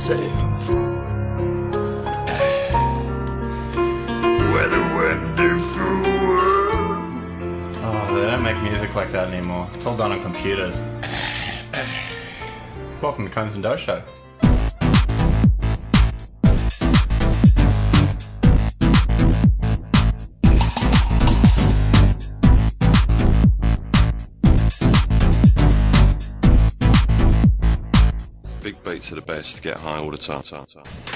yourself. What a wonderful world. Oh, they don't make music like that anymore. It's all done on computers. Welcome to Conez and Do Show. Big beats are the best. Get high all the time.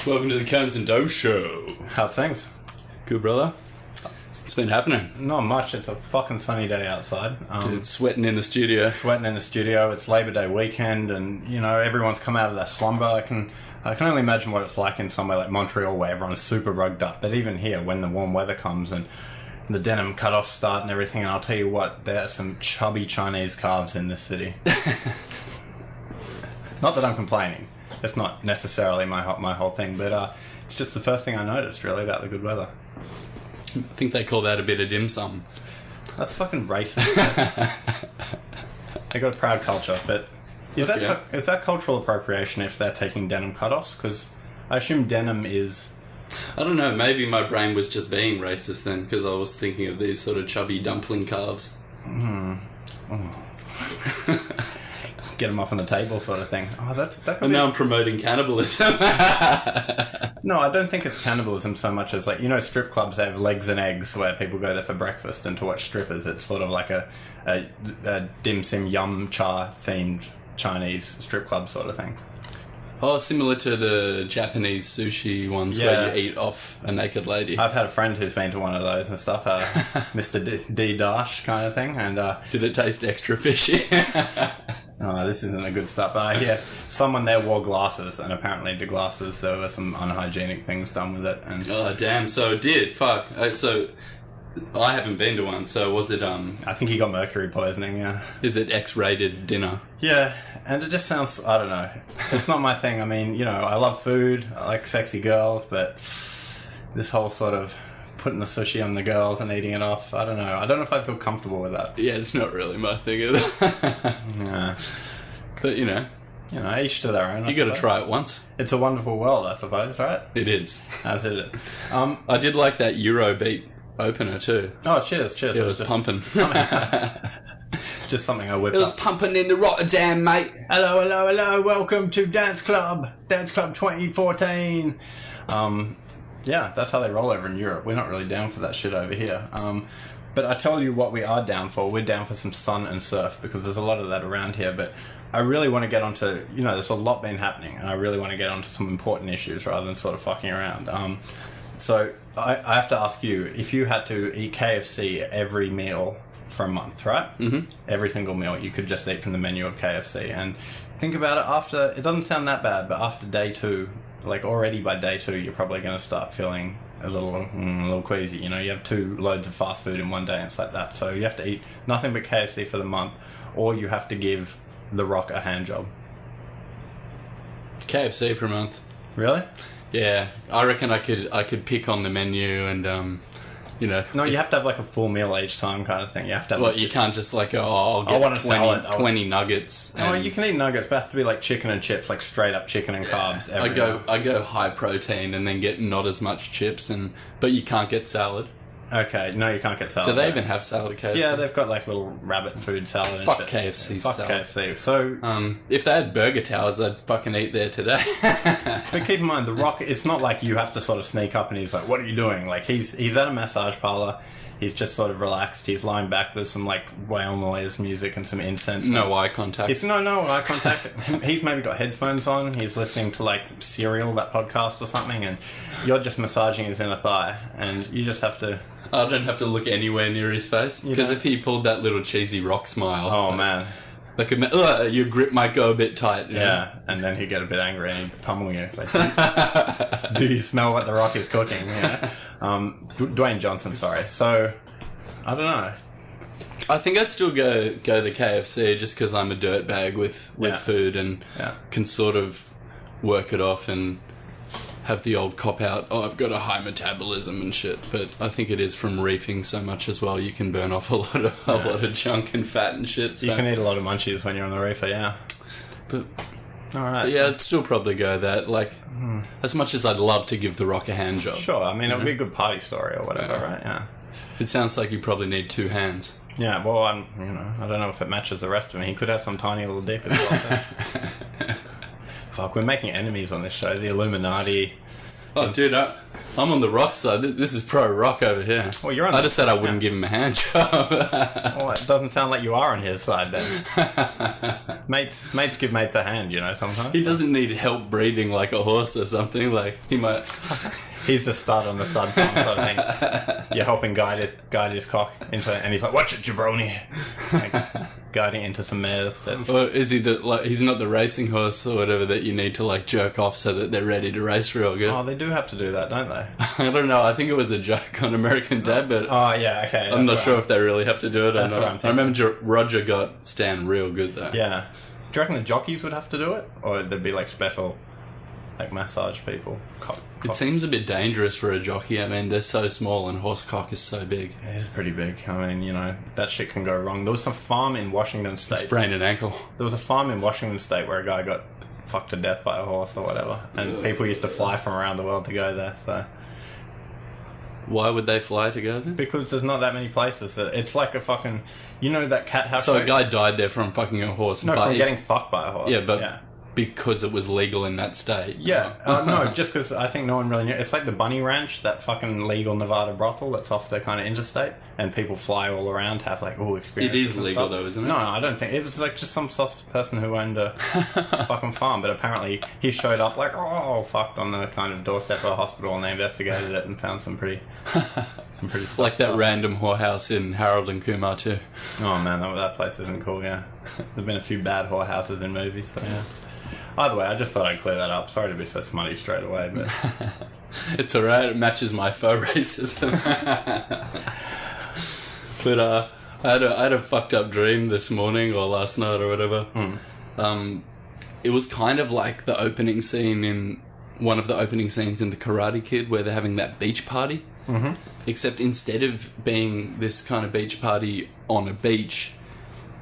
Welcome to the Conez and Do Show. How things? Good, brother. It's been happening. Not much. It's a fucking sunny day outside. It's sweating in the studio. Sweating in the studio. It's Labor Day weekend, and you know everyone's come out of their slumber. I can only imagine what it's like in somewhere like Montreal, where everyone's super rugged up. But even here, when the warm weather comes and the denim cut-offs start and everything, and I'll tell you what, there are some chubby Chinese calves in this city. Not that I'm complaining. It's not necessarily my whole thing, but it's just the first thing I noticed, really, about the good weather. I think they call that a bit of dim sum. That's fucking racist. They got a proud culture, but is that cultural appropriation if they're taking denim cut-offs? Because I assume denim is... I don't know, maybe my brain was just being racist then, because I was thinking of these sort of chubby dumpling calves. Get them up on the table sort of thing. Oh, that And now I'm promoting cannibalism. No, I don't think it's cannibalism so much as, like, you know, strip clubs have legs and eggs where people go there for breakfast and to watch strippers. It's sort of like a dim sum yum cha themed Chinese strip club sort of thing. Oh, similar to the Japanese sushi ones where you eat off a naked lady. I've had a friend who's been to one of those and stuff, Mr. D Dash kind of thing. And did it taste extra fishy? Oh, this isn't a good start. But I hear someone there wore glasses, and apparently the glasses, there were some unhygienic things done with it. And oh, damn. So it did. Fuck. So I haven't been to one. So was it... I think he got mercury poisoning, yeah. Is it X-rated dinner? Yeah, and it just sounds... I don't know. It's not my thing. I mean, you know, I love food. I like sexy girls, but this whole sort of putting the sushi on the girls and eating it off, I don't know. I don't know if I feel comfortable with that. Yeah, it's not really my thing either. Yeah. But, you know, each to their own, I you got to suppose. try it once. It's a wonderful world, I suppose, right? It is. As it. I did like that Eurobeat opener too. Oh, cheers. It was just pumping. Just something I whipped It was up. pumping in the Rotterdam, mate. Hello. Welcome to Dance Club 2014. Yeah, that's how they roll over in Europe. We're not really down for that shit over here. But I tell you what we are down for. We're down for some sun and surf, because there's a lot of that around here. But I really want to get onto, there's a lot been happening, and I really want to get onto some important issues rather than sort of fucking around. So I have to ask you, if you had to eat KFC every meal for a month, right? Mm-hmm. Every single meal you could just eat from the menu of KFC. And think about it, it doesn't sound that bad, but after day 2, like already by day 2, you're probably going to start feeling a little queasy. You have 2 loads of fast food in one day and it's like that. So you have to eat nothing but KFC for the month, or you have to give The Rock a hand job. KFC for a month. Really? Yeah, I reckon I could pick on the menu and No, you have to have like a full meal each time kind of thing. You have to have... Well, you can't just like, I'll get want a salad. 20 nuggets. No, you can eat nuggets, but it has to be like chicken and chips, like straight up chicken and carbs. I go high protein and then get not as much chips, but you can't get salad. Okay, no, you can't get salad. Do they even have salad at KFC? Yeah, they've got like little rabbit food salad and Fuck shit. KFC Fuck salad. KFC. So, if they had burger towers, I'd fucking eat there today. but keep in mind, The Rock, it's not like you have to sort of sneak up and he's like, what are you doing? Like, he's at a massage parlor. He's just sort of relaxed. He's lying back. There's some like whale noise music and some incense. No eye contact. It's no eye contact. He's maybe got headphones on. He's listening to like Serial, that podcast or something, and you're just massaging his inner thigh, and you just have to... I don't have to look anywhere near his face, because if he pulled that little cheesy rock smile... Oh, man. Like your grip might go a bit tight. Yeah, and then he'd get a bit angry and he'd pummel you. Like, do you smell what The Rock is cooking? Yeah. Dwayne Johnson, sorry. So, I don't know. I think I'd still go the KFC just because I'm a dirtbag with food and can sort of work it off and have the old cop-out, I've got a high metabolism and shit. But I think it is from reefing so much as well. You can burn off a lot of junk and fat and shit. So. You can eat a lot of munchies when you're on the reefer, yeah. But All right. But yeah, I'd still probably go that. Like, as much as I'd love to give The Rock a hand job. Sure. I mean, it would be a good party story or whatever, right? Yeah. It sounds like you probably need 2 hands. Yeah. Well, I don't know if it matches the rest of him. He could have some tiny little dick as well. Fuck, we're making enemies on this show. The Illuminati. Oh, dude, I'm on the Rock side. This is pro Rock over here. Well, you're on. I just said I wouldn't give him a hand job. Well, it doesn't sound like you are on his side then. mates give mates a hand, sometimes. He doesn't need help breathing like a horse or something. Like, he might... He's the stud on the stud farm sort of thing. You're helping guide his cock into it, and he's like, "Watch it, jabroni!" Like, guiding into some mares. But... Or is he he's not the racing horse or whatever that you need to like jerk off so that they're ready to race real good? Oh, they do have to do that, don't they? I don't know. I think it was a joke on American Dad, but oh yeah, okay. I'm not sure if they really have to do it or that's not. I remember Roger got Stan real good though. Yeah. Do you reckon the jockeys would have to do it, or there'd be like special, like massage people? It seems a bit dangerous for a jockey. I mean, they're so small and horse cock is so big. It is pretty big. I mean, that shit can go wrong. There was some farm in Washington State. Sprained an ankle. There was a farm in Washington State where a guy got fucked to death by a horse or whatever. And people used to fly from around the world to go there, so... Why would they fly to go there? Because there's not that many places. It's like a fucking... that cat house... So a guy died there from fucking a horse. No, from getting fucked by a horse. Yeah, but... Because it was legal in that state. Yeah. No, just because I think no one really knew. It's like the Bunny Ranch, that fucking legal Nevada brothel that's off the kind of interstate, and people fly all around to have like experiences. It is legal though, isn't it? No, I don't think it was like just some person who owned a fucking farm, but apparently he showed up like fucked on the kind of doorstep of a hospital, and they investigated it and found some pretty like that random whorehouse in Harold and Kumar too. Oh man, that place isn't cool. Yeah, there've been a few bad whorehouses in movies. So yeah. Either way, I just thought I'd clear that up. Sorry to be so smutty straight away, but... It's alright, it matches my faux racism. But I had a fucked up dream this morning, or last night, or whatever. It was kind of like the opening scene in... One of the opening scenes in The Karate Kid, where they're having that beach party. Mm-hmm. Except instead of being this kind of beach party on a beach,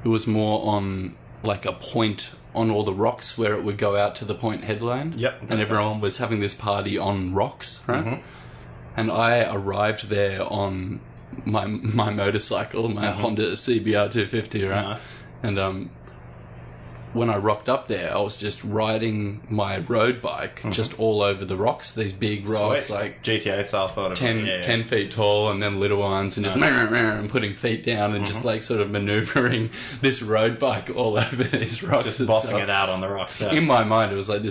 it was more on, like, a point... on all the rocks where it would go out to the point headland. Yep. And everyone was having this party on rocks, right? Mm-hmm. And I arrived there on my motorcycle, my Honda CBR 250, right? Uh-huh. And when I rocked up there, I was just riding my road bike just all over the rocks, these big rocks, like GTA style sort of 10 feet tall, and then little ones, and just and putting feet down and just like sort of maneuvering this road bike all over these rocks. Just bossing it out on the rocks. Yeah. In my mind, it was like,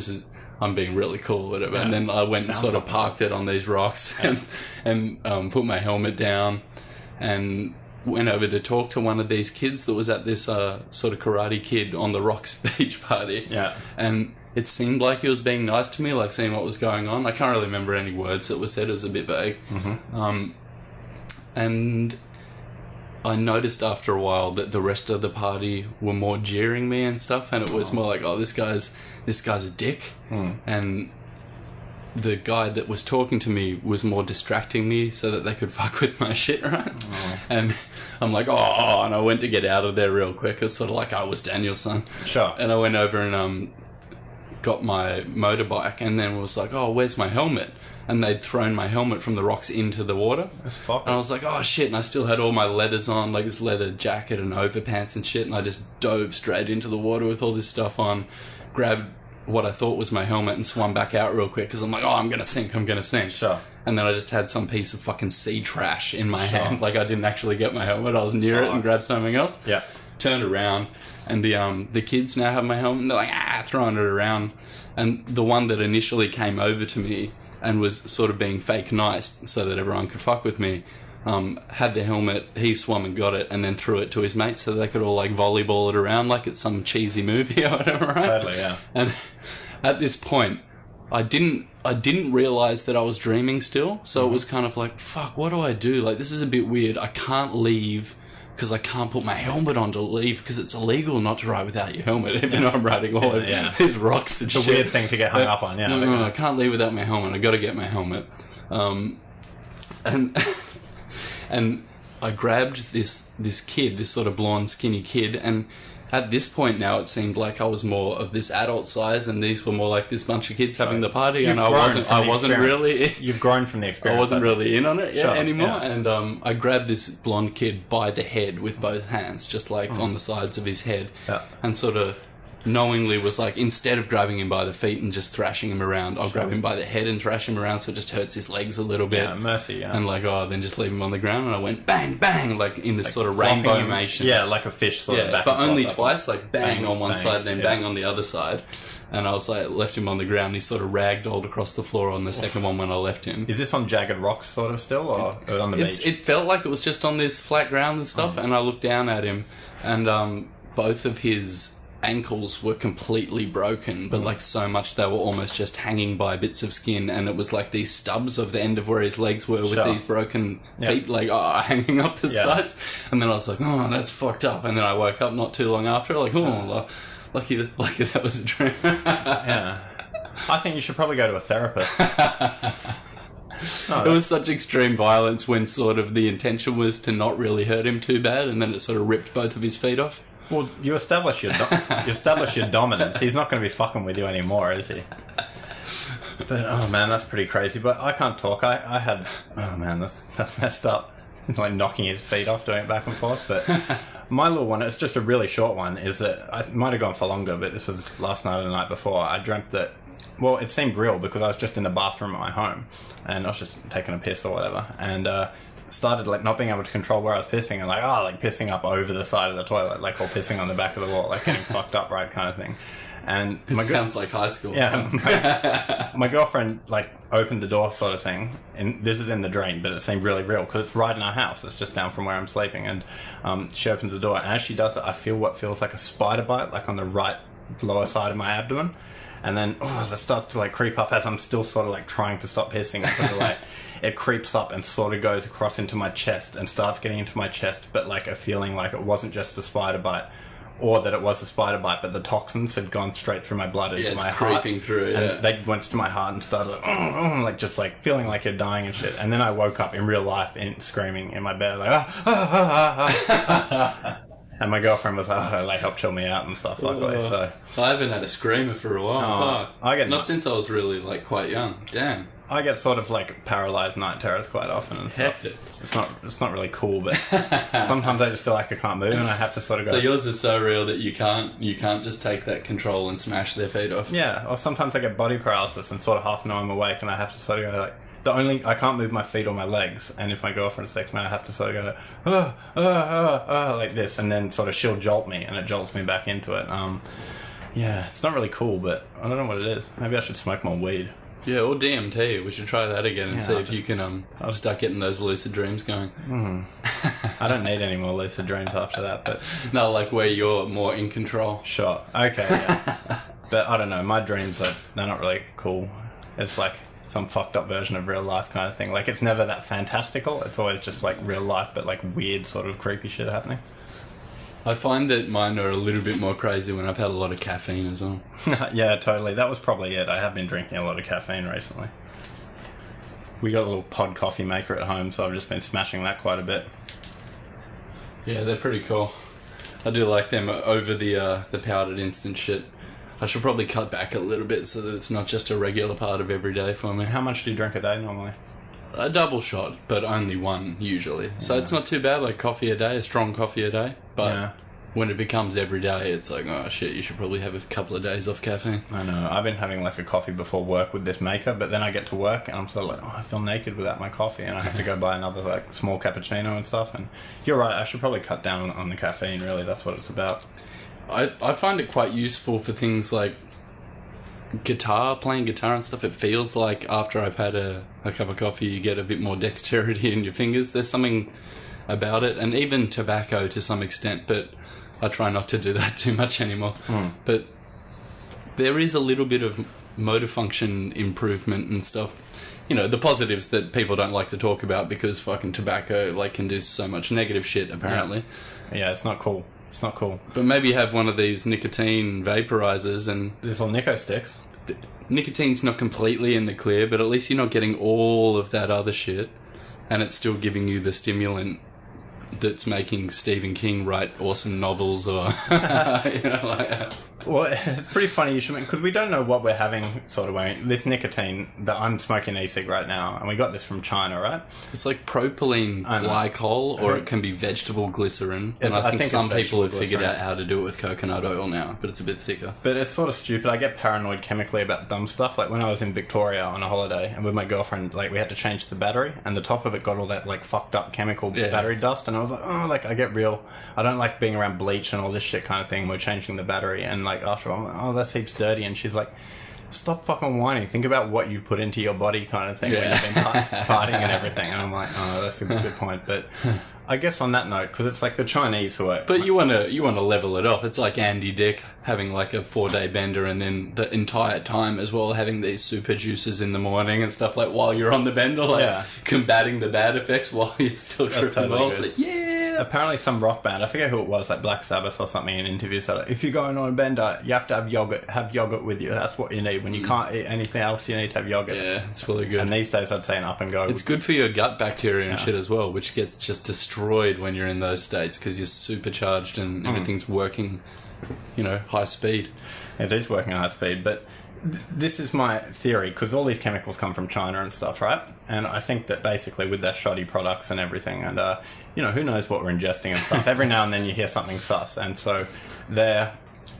I'm being really cool, whatever. Yeah. And then I went and sort of parked it on these rocks and put my helmet down and went over to talk to one of these kids that was at this sort of Karate Kid on the rocks beach party. Yeah. And it seemed like he was being nice to me, like seeing what was going on. I can't really remember any words that were said. It was a bit vague. Mm-hmm. And I noticed after a while that the rest of the party were more jeering me and stuff, and it was more like, this guy's a dick. And the guy that was talking to me was more distracting me so that they could fuck with my shit, right? And I'm like, and I went to get out of there real quick. It's sort of like I was Daniel's son. Sure. And I went over and got my motorbike, and then was like, where's my helmet? And they'd thrown my helmet from the rocks into the water. That's fucking. And I was like, shit, and I still had all my leathers on, like this leather jacket and overpants and shit, and I just dove straight into the water with all this stuff on, grabbed what I thought was my helmet and swam back out real quick because I'm like, I'm gonna sink. Sure. And then I just had some piece of fucking sea trash in my hand, like I didn't actually get my helmet. I was near it and grabbed something else. Yeah. Turned around, and the kids now have my helmet, and they're like, throwing it around. And the one that initially came over to me and was sort of being fake nice so that everyone could fuck with me, had the helmet, he swam and got it, and then threw it to his mates so they could all like volleyball it around like it's some cheesy movie or whatever, right? Totally, yeah. And at this point, I didn't realize that I was dreaming still, so it was kind of like, fuck, what do I do? Like, this is a bit weird. I can't leave because I can't put my helmet on to leave because it's illegal not to ride without your helmet, even though I'm riding all over these rocks and shit. It's a weird thing to get hung up on, yeah. No, I can't leave without my helmet. I got to get my helmet. And I grabbed this kid, this sort of blonde, skinny kid, and at this point now, it seemed like I was more of this adult size, and these were more like this bunch of kids having the party, and I wasn't really. You've grown from the experience. I wasn't really in on it anymore, yeah. and I grabbed this blonde kid by the head with both hands, just like on the sides of his head, and sort of knowingly was like, instead of grabbing him by the feet and just thrashing him around, I'll grab him by the head and thrash him around so it just hurts his legs a little bit. Yeah, mercy, yeah. And like, then just leave him on the ground, and I went bang, bang, like in this like sort of rainbow motion. Yeah, like a fish sort of back but and only forth, twice, like bang on one side, then bang on the other side. And I was like, left him on the ground, he sort of ragdolled across the floor on the second one when I left him. Is this on jagged rocks sort of still, or on the beach? It felt like it was just on this flat ground and stuff, and I looked down at him, and both of his ankles were completely broken, but like so much they were almost just hanging by bits of skin, and it was like these stubs of the end of where his legs were with these broken feet like hanging up the sides. And then I was like, oh, that's fucked up. And then I woke up not too long after, like, lucky that was a dream. Yeah, I think you should probably go to a therapist. It was such extreme violence when sort of the intention was to not really hurt him too bad, and then it sort of ripped both of his feet off. Well, you establish your dominance. He's not going to be fucking with you anymore, is he? But oh man, that's pretty crazy. But I can't talk. I had that's messed up. Like knocking his feet off, doing it back and forth. But my little one, it's just a really short one. Is that I might have gone for longer, but this was last night or the night before. I dreamt that. Well, it seemed real because I was just in the bathroom at my home, and I was just taking a piss or whatever, and started like not being able to control where I was pissing, and like pissing up over the side of the toilet, like, or pissing on the back of the wall, like getting fucked up, right, kind of thing. And it sounds like high school. Yeah, my girlfriend like opened the door, sort of thing, and this is in the drain, but it seemed really real because it's right in our house. It's just down from where I'm sleeping, and she opens the door, and as she does it, I feel what feels like a spider bite, like on the right lower side of my abdomen. And then that starts to like creep up as I'm still sort of like trying to stop pissing. Like, it creeps up and sort of goes across into my chest and starts getting into my chest, but like a feeling like it wasn't just the spider bite, or that it was a spider bite, but the toxins had gone straight through my blood into my heart. Creeping through, and they went to my heart and started like just like feeling like you're dying and shit. And then I woke up in real life screaming in my bed like And my girlfriend was like helped chill me out and stuff like that. So I haven't had a screamer for a while. Not since I was really like quite young. Damn. I get sort of like paralyzed night terrors quite often and stuff. Hectic. It's not really cool, but sometimes I just feel like I can't move and I have to sort of go. So yours is so real that you can't just take that control and smash their feet off. Yeah, or sometimes I get body paralysis and sort of half know I'm awake and I have to sort of go like. I can't move my feet or my legs, and if my girlfriend texts me, I have to sort of go, like this, and then sort of she'll jolt me, and it jolts me back into it. Yeah, it's not really cool, but I don't know what it is. Maybe I should smoke more weed. Yeah, or DMT. We should try that again and see if you can I'll start getting those lucid dreams going. I don't need any more lucid dreams after that, but... No, like where you're more in control. Sure. Okay, yeah. But I don't know, my dreams, they're not really cool. It's like... some fucked up version of real life kind of thing. Like, it's never that fantastical. It's always just like real life, but like weird sort of creepy shit happening. I find that mine are a little bit more crazy when I've had a lot of caffeine as well. Yeah, totally. That was probably it. I have been drinking a lot of caffeine recently. We got a little pod coffee maker at home, so I've just been smashing that quite a bit. Yeah, they're pretty cool. I do like them over the powdered instant shit. I should probably cut back a little bit so that it's not just a regular part of every day for me. How much do you drink a day normally? A double shot, but only one usually. So it's not too bad, like coffee a day, a strong coffee a day. But when it becomes every day, it's like, oh shit, you should probably have a couple of days off caffeine. I know. I've been having like a coffee before work with this maker, but then I get to work and I'm sort of like, I feel naked without my coffee, and I have to go buy another like small cappuccino and stuff. And you're right, I should probably cut down on the caffeine, really. That's what it's about. I find it quite useful for things like playing guitar and stuff. It feels like after I've had a cup of coffee, you get a bit more dexterity in your fingers. There's something about it, and even tobacco to some extent, but I try not to do that too much anymore. But there is a little bit of motor function improvement and stuff. You know, the positives that people don't like to talk about because fucking tobacco like can do so much negative shit, apparently. Yeah, it's not cool. It's not cool. But maybe have one of these nicotine vaporizers and... These little Nico sticks. Nicotine's not completely in the clear, but at least you're not getting all of that other shit, and it's still giving you the stimulant that's making Stephen King write awesome novels or like. Well, it's pretty funny you should, because we don't know what we're having sort of when this nicotine that I'm smoking e-cig right now, and we got this from China, right? It's like propylene glycol, or it can be vegetable glycerin. And I think some people have figured out how to do it with coconut oil now, but it's a bit thicker. But it's sort of stupid. I get paranoid chemically about dumb stuff. Like when I was in Victoria on a holiday, and with my girlfriend, like we had to change the battery, and the top of it got all that like fucked up chemical battery dust, and I was like, oh, like I get real. I don't like being around bleach and all this shit kind of thing. We're changing the battery, and like after I'm like, oh, that's heaps dirty, and she's like, stop fucking whining. Think about what you've put into your body, kind of thing. When you've been partying and everything. And I'm like, oh, that's a good point. But I guess on that note, because it's like the Chinese who are. But you want to level it off. It's like Andy Dick having like a 4-day bender, and then the entire time as well having these super juices in the morning and stuff like while you're on the bender, like combating the bad effects while you're still tripping off. Like, apparently some rock band, I forget who it was, like Black Sabbath or something, in interviews said, like, if you're going on a bender, you have to have yogurt with you. That's what you need. When you can't eat anything else, you need to have yogurt. Yeah, it's fully good. And these days I'd say an up and go. It's good for your gut bacteria and shit as well, which gets just destroyed when you're in those states because you're supercharged and everything's working, high speed. It is working at high speed, but this is my theory, because all these chemicals come from China and stuff, right? And I think that basically with their shoddy products and everything, and who knows what we're ingesting and stuff, every now and then you hear something sus, and so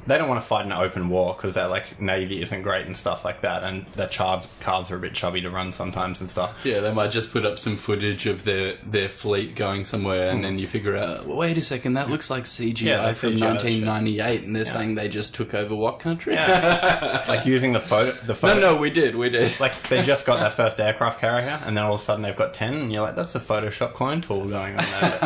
they don't want to fight an open war because their like navy isn't great and stuff like that, and their calves are a bit chubby to run sometimes and stuff. Yeah, they might just put up some footage of their fleet going somewhere, and then you figure out, well, wait a second, that looks like CGI from 1998, and they're saying they just took over what country? Yeah. Like using the photo. No, we did. Like they just got their first aircraft carrier, and then all of a sudden they've got 10, and you're like, that's a Photoshop clone tool going on there.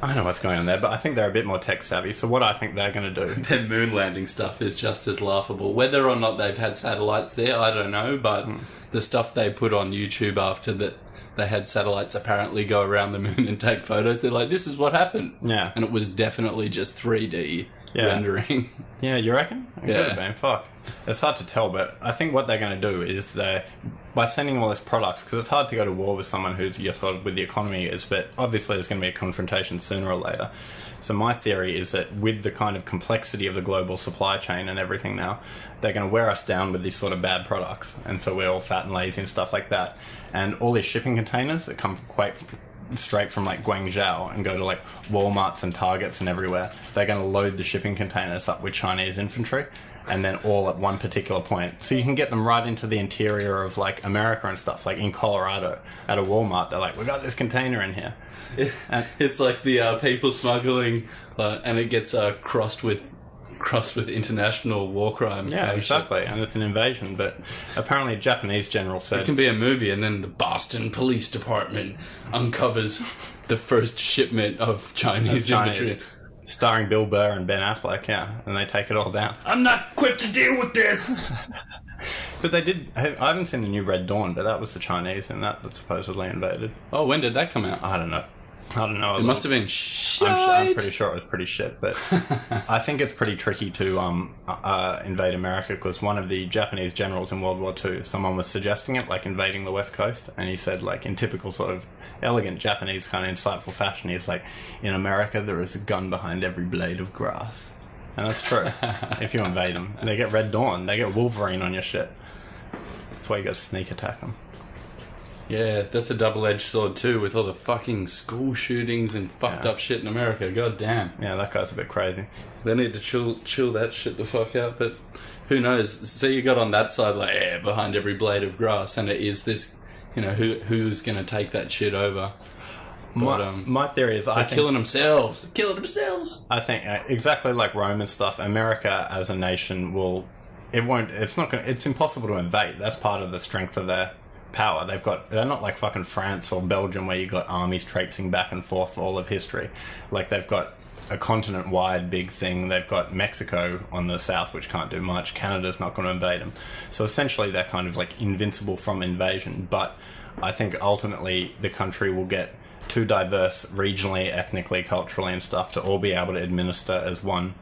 I don't know what's going on there, but I think they're a bit more tech savvy. So what I think they're going to do. Their moon landing stuff is just as laughable. Whether or not they've had satellites there, I don't know, but the stuff they put on YouTube after that, they had satellites apparently go around the moon and take photos. They're like, this is what happened. Yeah. And it was definitely just 3D rendering. Yeah, you reckon? It could have been. Fuck. It's hard to tell, but I think what they're going to do is by sending all these products, because it's hard to go to war with someone who's sort of with the economy is, but obviously there's going to be a confrontation sooner or later. So my theory is that with the kind of complexity of the global supply chain and everything now, they're going to wear us down with these sort of bad products, and so we're all fat and lazy and stuff like that. And all these shipping containers that come quite straight from like Guangzhou and go to like Walmarts and Targets and everywhere, they're going to load the shipping containers up with Chinese infantry, and then all at one particular point. So you can get them right into the interior of like America and stuff, like in Colorado at a Walmart. They're like, we got this container in here. It's like the people smuggling, and it gets crossed with international war crimes. Yeah, exactly. And it's an invasion. But apparently a Japanese general said... It can be a movie, and then the Boston Police Department uncovers the first shipment of Chinese infantry. Starring Bill Burr and Ben Affleck, and they take it all down. I'm not equipped to deal with this! But they did... I haven't seen the new Red Dawn, but that was the Chinese and that supposedly invaded. Oh, when did that come out? I don't know. It must have been shit. I'm pretty sure it was pretty shit, but I think it's pretty tricky to invade America, because one of the Japanese generals in World War II, someone was suggesting it, like invading the West Coast, and he said, like in typical sort of elegant Japanese kind of insightful fashion, he's like, in America there is a gun behind every blade of grass. And that's true. If you invade them, they get Red Dawn, they get Wolverine on your shit. That's why you got to sneak attack them. Yeah, that's a double-edged sword too, with all the fucking school shootings and fucked up shit in America. God damn. Yeah, that guy's a bit crazy. They need to chill that shit the fuck out, but who knows? So you got on that side, like, behind every blade of grass, and it is this, who's going to take that shit over? But, my theory is they're killing themselves. They're killing themselves. I think exactly like Rome and stuff, America as a nation it's impossible to invade. That's part of the strength of their power. They're not like fucking France or Belgium where you got armies traipsing back and forth for all of history. Like they've got a continent-wide big thing. They've got Mexico on the south, which can't do much. Canada's not going to invade them. So essentially they're kind of like invincible from invasion. But I think ultimately the country will get too diverse regionally, ethnically, culturally and stuff to all be able to administer as one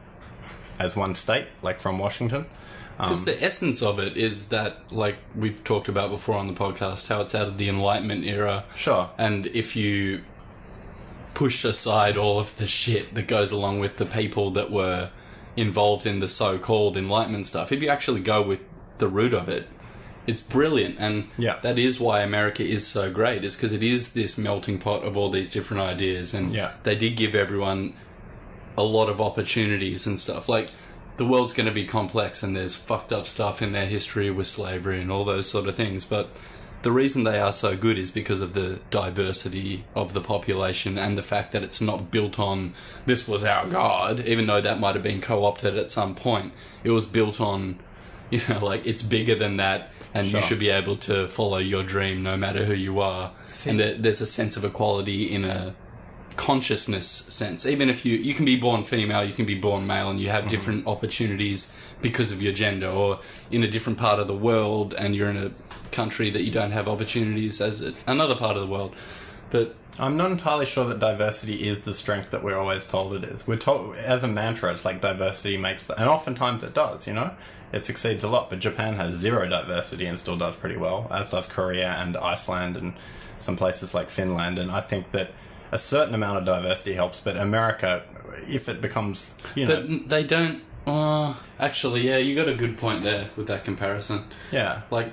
state, like from Washington. Because the essence of it is that, like we've talked about before on the podcast, how it's out of the Enlightenment era. Sure. And if you push aside all of the shit that goes along with the people that were involved in the so-called Enlightenment stuff. If you actually go with the root of it, it's brilliant, and that is why America is so great, is because it is this melting pot of all these different ideas, and they did give everyone a lot of opportunities and stuff. Like, the world's going to be complex, and there's fucked up stuff in their history with slavery and all those sort of things, but the reason they are so good is because of the diversity of the population and the fact that it's not built on, this was our God, even though that might have been co-opted at some point. It was built on, you know, like, it's bigger than that, and you should be able to follow your dream no matter who you are. And there's a sense of equality in a consciousness sense. Even if you can be born female, you can be born male, and you have different opportunities because of your gender, or in a different part of the world and you're in a country that you don't have opportunities as another part of the world. But I'm not entirely sure that diversity is the strength that we're always told it is. We're told, as a mantra, it's like diversity makes... and oftentimes it does, you know? It succeeds a lot, but Japan has zero diversity and still does pretty well, as does Korea and Iceland and some places like Finland, and I think that a certain amount of diversity helps, but America, if it becomes, you know... But they don't... actually, yeah, you got a good point there with that comparison. Yeah. Like,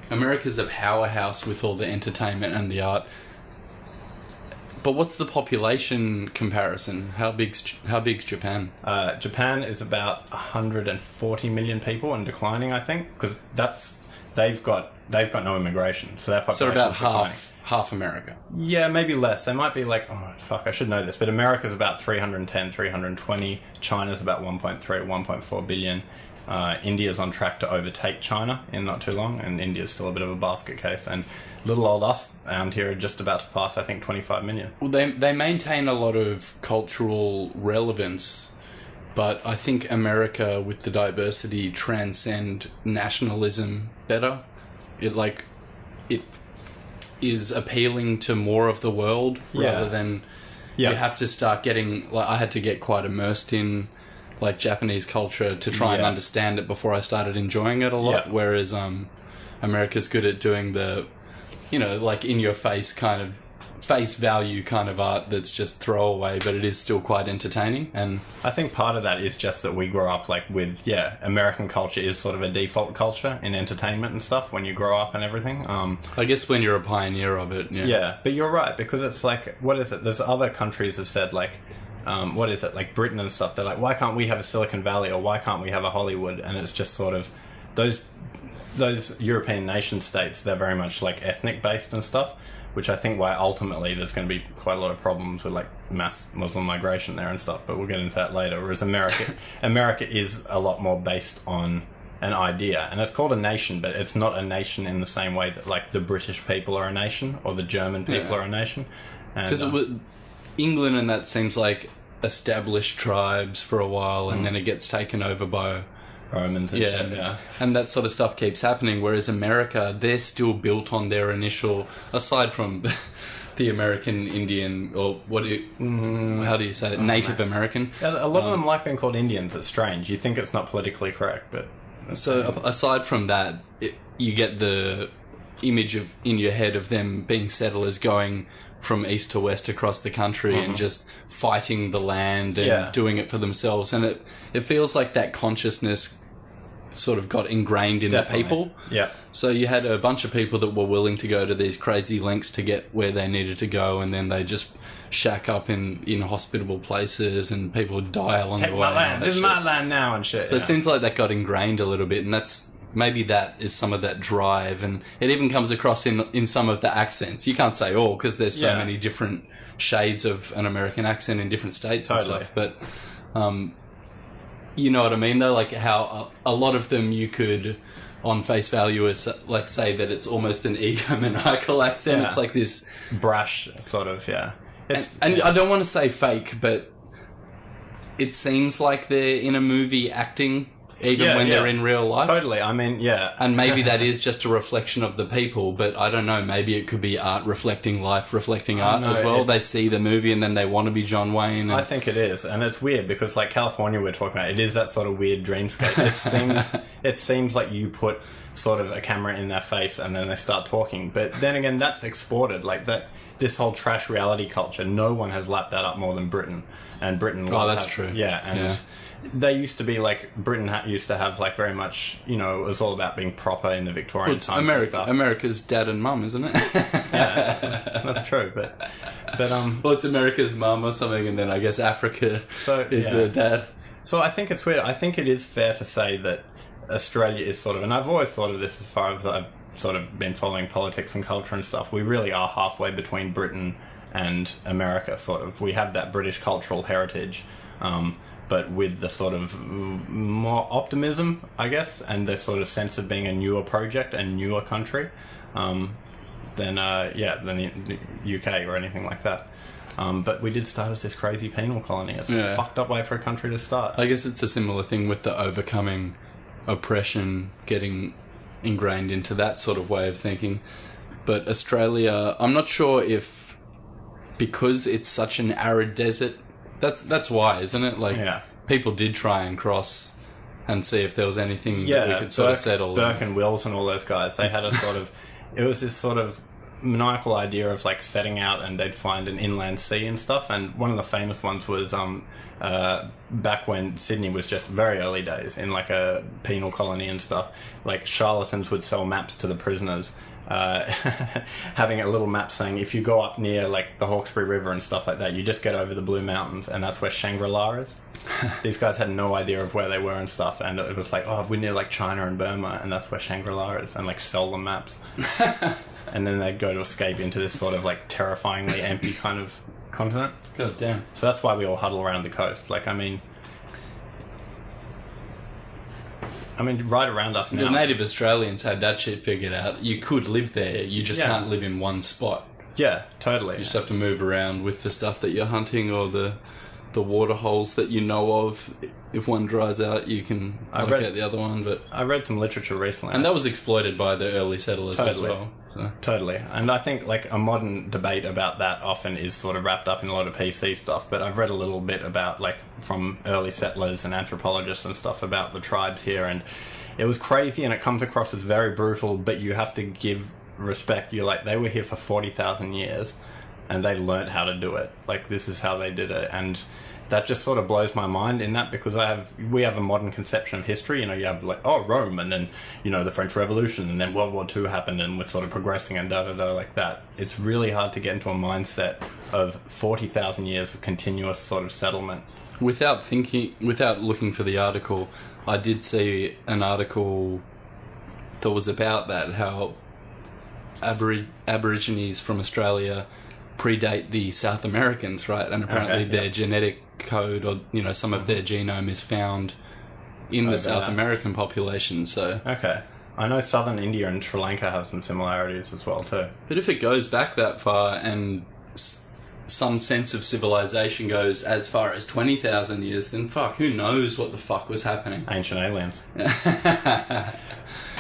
America's a powerhouse with all the entertainment and the art. But what's the population comparison? How big's Japan? Japan is about 140 million people and declining, I think, because they've got no immigration, so their population about is declining. half America. Yeah, maybe less. They might be like, oh fuck, I should know this, but America's about 310, 320. China's about 1.3, 1.4 billion. India's on track to overtake China in not too long, and India's still a bit of a basket case, and little old us around here are just about to pass, I think, 25 million. Well, they maintain a lot of cultural relevance, but I think America, with the diversity, transcend nationalism better. It is appealing to more of the world rather than you have to start getting... Like, I had to get quite immersed in like Japanese culture to try and understand it before I started enjoying it a lot, whereas America's good at doing the, you know, like in your face kind of face value kind of art that's just throwaway, but it is still quite entertaining. And I think part of that is just that we grow up like with American culture is sort of a default culture in entertainment and stuff when you grow up and everything. I guess when you're a pioneer of it, but you're right, because it's like, what is it? There's other countries have said like, what is it, like Britain and stuff, they're like, why can't we have a Silicon Valley, or why can't we have a Hollywood? And it's just sort of those European nation states, they're very much like ethnic based and stuff, which I think why ultimately there's going to be quite a lot of problems with like mass Muslim migration there and stuff, but we'll get into that later. Whereas America is a lot more based on an idea, and it's called a nation, but it's not a nation in the same way that like the British people are a nation or the German people are a nation. Because England and that seems like established tribes for a while, and then it gets taken over by Romans and shit, and that sort of stuff keeps happening, whereas America, they're still built on their initial, aside from the American Indian, or how do you say it, Native American. A lot of them like being called Indians. It's strange. You think it's not politically correct, but... So aside from that, you get the image in your head of them being settlers going from east to west across the country and just fighting the land and doing it for themselves. And it feels like that consciousness sort of got ingrained in the people. Yeah. So you had a bunch of people that were willing to go to these crazy lengths to get where they needed to go, and then they just shack up in hospitable places, and people would die along the way. Take my land. This is my land now and shit. So it seems like that got ingrained a little bit, and maybe that is some of that drive, and it even comes across in some of the accents. You can't say all, because there's so many different shades of an American accent in different states and stuff, but you know what I mean though, like how a lot of them you could on face value is like say that it's almost an egomaniacal accent. It's like this brash sort of and I don't want to say fake, but it seems like they're in a movie acting even when they're in real life. Totally, I mean, And maybe that is just a reflection of the people, but I don't know, maybe it could be art reflecting life, reflecting art as well. They see the movie and then they want to be John Wayne. I think it is, and it's weird because like California we're talking about, it is that sort of weird dreamscape. It seems like you put sort of a camera in their face and then they start talking. But then again, that's exported. Like that, this whole trash reality culture, no one has lapped that up more than Britain. And Britain... that's true. Yeah, and they used to be like... Britain used to have like very much, it was all about being proper in the Victorian times and stuff. America's dad and mum, isn't it? Yeah, that's true, but well, it's America's mum or something, and then I guess Africa is the dad. So I think it's weird. I think it is fair to say that Australia is sort of, and I've always thought of this as far as I've sort of been following politics and culture and stuff, we really are halfway between Britain and America, sort of. We have that British cultural heritage, but with the sort of more optimism, I guess, and the sort of sense of being a newer project and newer country than the UK or anything like that. But we did start as this crazy penal colony. It's a fucked up way for a country to start. I guess it's a similar thing with the overcoming oppression, getting ingrained into that sort of way of thinking. But Australia, I'm not sure if, because it's such an arid desert, that's why, isn't it? Like, people did try and cross and see if there was anything that we could sort of settle. Burke and Wills and all those guys, they had a sort of, it was this sort of maniacal idea of like setting out and they'd find an inland sea and stuff. And one of the famous ones was back when Sydney was just very early days in like a penal colony and stuff, like charlatans would sell maps to the prisoners, having a little map saying if you go up near like the Hawkesbury River and stuff like that, you just get over the Blue Mountains and that's where Shangri-La is. These guys had no idea of where they were and stuff, and it was like, oh, we're near like China and Burma and that's where Shangri-La is, and like sell them maps. And then they'd go to escape into this sort of like terrifyingly empty kind of continent. God damn. So that's why we all huddle around the coast. Like, I mean, right around us now. The native Australians had that shit figured out. You could live there, you just can't live in one spot. Yeah, totally. You just have to move around with the stuff that you're hunting, or the water holes that you know of. If one dries out, you can look at the other one. But I read some literature recently. And that was exploited by the early settlers as well. So. Totally. And I think like a modern debate about that often is sort of wrapped up in a lot of PC stuff, but I've read a little bit about like from early settlers and anthropologists and stuff about the tribes here, and it was crazy and it comes across as very brutal, but you have to give respect. You're like, they were here for 40,000 years and they learnt how to do it. Like, this is how they did it. And that just sort of blows my mind in that, because we have a modern conception of history. You have like, oh, Rome, and then, the French Revolution, and then World War II happened, and we're sort of progressing and da-da-da like that. It's really hard to get into a mindset of 40,000 years of continuous sort of settlement. Without looking for the article, I did see an article that was about that, how Aborigines from Australia predate the South Americans, right? And apparently their genetic code, or some of their genome is found in the South American population. So I know southern India and Sri Lanka have some similarities as well too. But if it goes back that far, and some sense of civilization goes as far as 20,000 years, then fuck, who knows what the fuck was happening? Ancient aliens.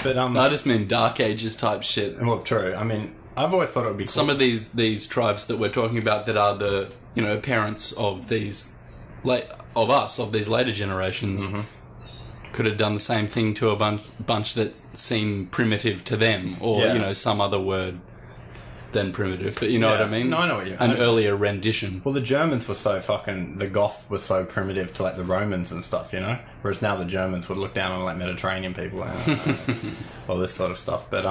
But I just mean Dark Ages type shit. Well, true. I mean, I've always thought it would be cool. Some of these tribes that we're talking about that are the parents of these these later generations could have done the same thing to a bunch that seem primitive to them, or some other word than primitive. But you know what I mean? No, I know what you mean. An earlier rendition. Well, the Germans were so the Goths were so primitive to like the Romans and stuff, whereas now the Germans would look down on like Mediterranean people and all this sort of stuff. But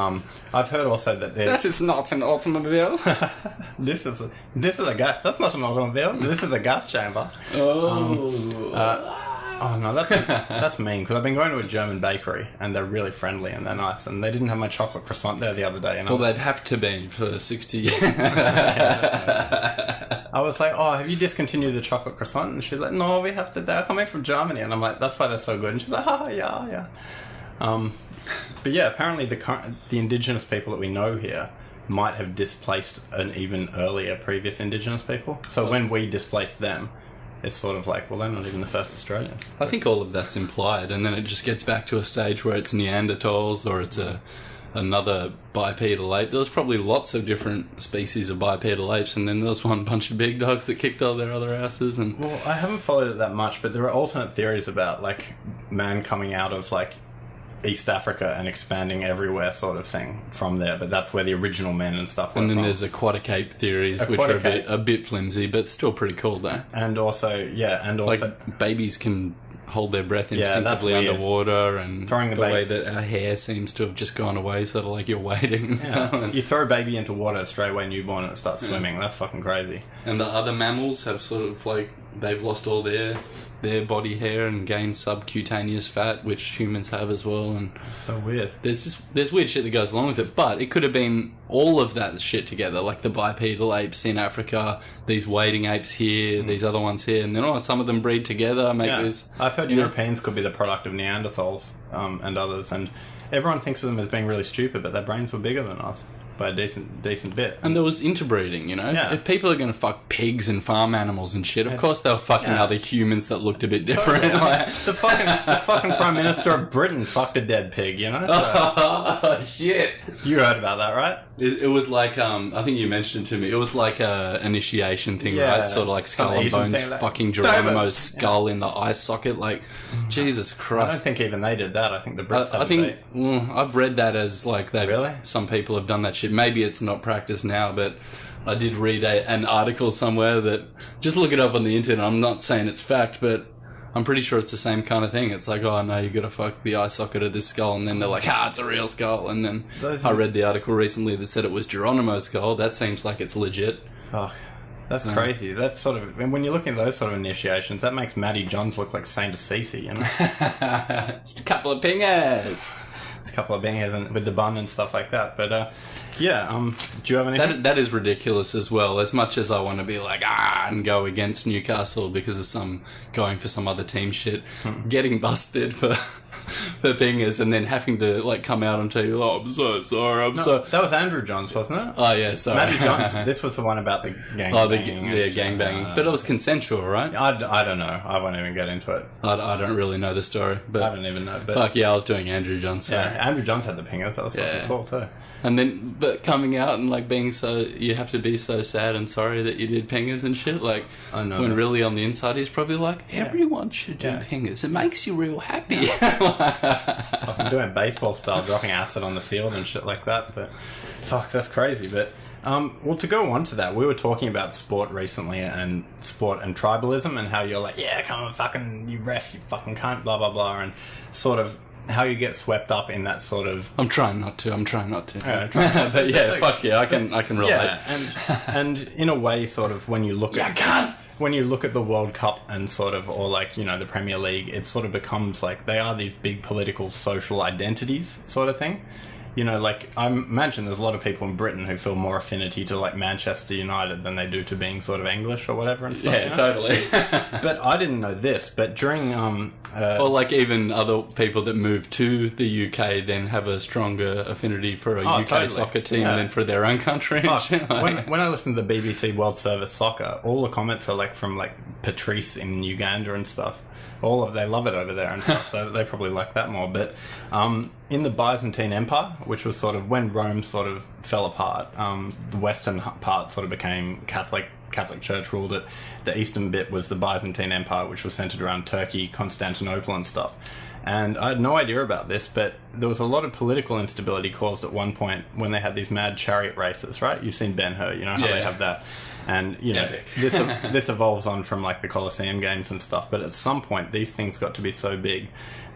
I've heard also that that is not an automobile. This is a gas. That's not an automobile. This is a gas chamber. Oh no, that's mean, because I've been going to a German bakery and they're really friendly and they're nice, and they didn't have my chocolate croissant there the other day. And they'd have to be for 60 years. I was like, oh, have you discontinued the chocolate croissant? And she's like, no, we have to. They're coming from Germany, and I'm like, that's why they're so good. And she's like, oh yeah. But yeah, apparently the indigenous people that we know here might have displaced an even earlier previous indigenous people. So when we displaced them, it's sort of like, well, they're not even the first Australians. I think all of that's implied, and then it just gets back to a stage where it's Neanderthals or it's another bipedal ape. There was probably lots of different species of bipedal apes, and then there was one bunch of big dogs that kicked all their other asses. And well, I haven't followed it that much, but there are alternate theories about like man coming out of like East Africa and expanding everywhere sort of thing from there. But that's where the original men and stuff were And then from. there's aquatic ape theories, which are a bit flimsy, but still pretty cool, though. And also, like, babies can hold their breath instinctively underwater, and throwing the way that our hair seems to have just gone away, sort of like you're waiting. You throw a baby into water, straight away newborn, and it starts swimming. That's fucking crazy. And the other mammals have sort of like, they've lost all their body hair and gained subcutaneous fat, which humans have as well. And so weird. There's weird shit that goes along with it, but it could have been all of that shit together, like the bipedal apes in Africa, these wading apes here, these other ones here, and then some of them breed together, make this. I've heard Europeans could be the product of Neanderthals and others, and everyone thinks of them as being really stupid, but their brains were bigger than us by a decent bit. And there was interbreeding, Yeah. If people are going to fuck pigs and farm animals and shit, of course they were fucking other humans that looked a bit different. Totally. the fucking Prime Minister of Britain fucked a dead pig, So. Oh, shit. You heard about that, right? It was like, I think you mentioned it to me, it was like a initiation thing, right? Sort of like Skull and Bones fucking Geronimo's skull in the eye socket, like, Jesus Christ. I don't think even they did that. I think the Brits I think, I've read that as like some people have done that shit. Maybe it's not practiced now, but I did read an article somewhere that, just look it up on the internet, I'm not saying it's fact, but I'm pretty sure it's the same kind of thing. It's like, oh no, you gotta fuck the eye socket of this skull, and then they're like, it's a real skull, and then I read the article recently that said it was Geronimo's skull. That seems like it's legit. Oh, that's crazy. That's sort of, and when you look at those sort of initiations, that makes Matty Johns look like Saint Assisi, Just a couple of pingers. It's a couple of bangers with the bun and stuff like that, but do you have anything? That is ridiculous as well. As much as I want to be like and go against Newcastle because of going for some other team shit, getting busted for bingers and then having to like come out and tell you, I'm so sorry, that was Andrew Johns, wasn't it? Oh yeah, sorry. Matty Johns. This was the one about the gang. Gang banging, but it was consensual, right? I don't know. I won't even get into it. I don't really know the story, but I don't even know. But fuck yeah, I was doing Andrew Johns. So. Yeah, Andrew Johns had the pingers. That was fucking cool too. And then, but coming out and like being you have to be so sad and sorry that you did pingers and shit. Like, I know. When really on the inside he's probably like, everyone should do pingers. It makes you real happy. I'm doing baseball style, dropping acid on the field and shit like that. But fuck, that's crazy. But well, to go on to that, we were talking about sport recently and sport and tribalism and how you're like, come on, fucking you ref, you fucking cunt, blah blah blah, and sort of how you get swept up in that sort of. I'm trying not to. But yeah, fuck yeah, I can relate. Yeah, and in a way, sort of when you look when you look at the World Cup and sort of, or like, the Premier League, it sort of becomes like they are these big political social identities sort of thing. Like, I imagine there's a lot of people in Britain who feel more affinity to, like, Manchester United than they do to being sort of English or whatever and stuff. Yeah, totally. But I didn't know this, but during... or, like, even other people that move to the UK then have a stronger affinity for a UK soccer team than for their own country. When I listen to the BBC World Service Soccer, all the comments are, like, from, like, Patrice in Uganda and stuff. They love it over there and stuff, so they probably like that more. But in the Byzantine Empire, which was sort of when Rome sort of fell apart, the western part sort of became Catholic Church ruled it. The eastern bit was the Byzantine Empire, which was centered around Turkey, Constantinople and stuff. And I had no idea about this, but there was a lot of political instability caused at one point when they had these mad chariot races, right? You've seen Ben-Hur, how they have that. And, this evolves on from, like, the Colosseum games and stuff, but at some point these things got to be so big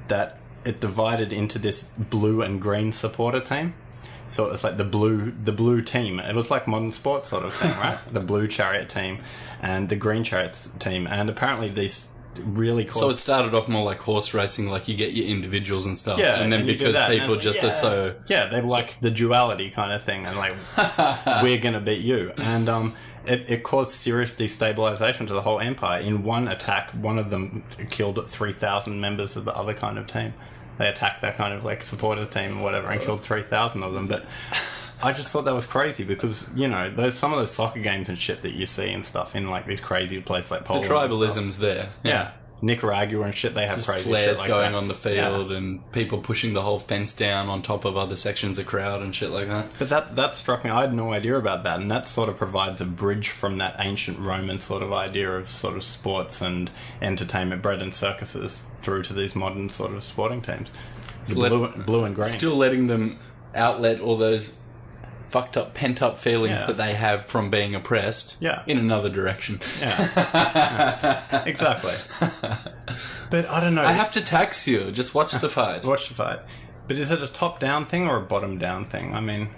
that it divided into this blue and green supporter team. So it was like the blue team. It was like modern sports sort of thing, right? The blue chariot team and the green chariot team. And apparently these really caused... So it started off more like horse racing, like you get your individuals and stuff. Yeah. And then because people just are so... Yeah, they like the duality kind of thing. And like, we're going to beat you. And it caused serious destabilization to the whole empire. In one attack, one of them killed 3,000 members of the other kind of team. They attacked that kind of like supporters team or whatever and killed 3,000 of them. But I just thought that was crazy because, some of those soccer games and shit that you see and stuff in like these crazy places like Poland. The tribalism's there. Yeah. Nicaragua and shit, they have just crazy flares shit like going that. On the field and people pushing the whole fence down on top of other sections of crowd and shit like that. But that struck me. I had no idea about that, and that sort of provides a bridge from that ancient Roman sort of idea of sort of sports and entertainment, bread and circuses, through to these modern sort of sporting teams. blue and green. Still letting them outlet all those fucked up, pent up feelings that they have from being oppressed in another direction. Yeah. Exactly. But I don't know. I have to tax you. Just watch the fight. Watch the fight. But is it a top-down thing or a bottom-down thing? I mean,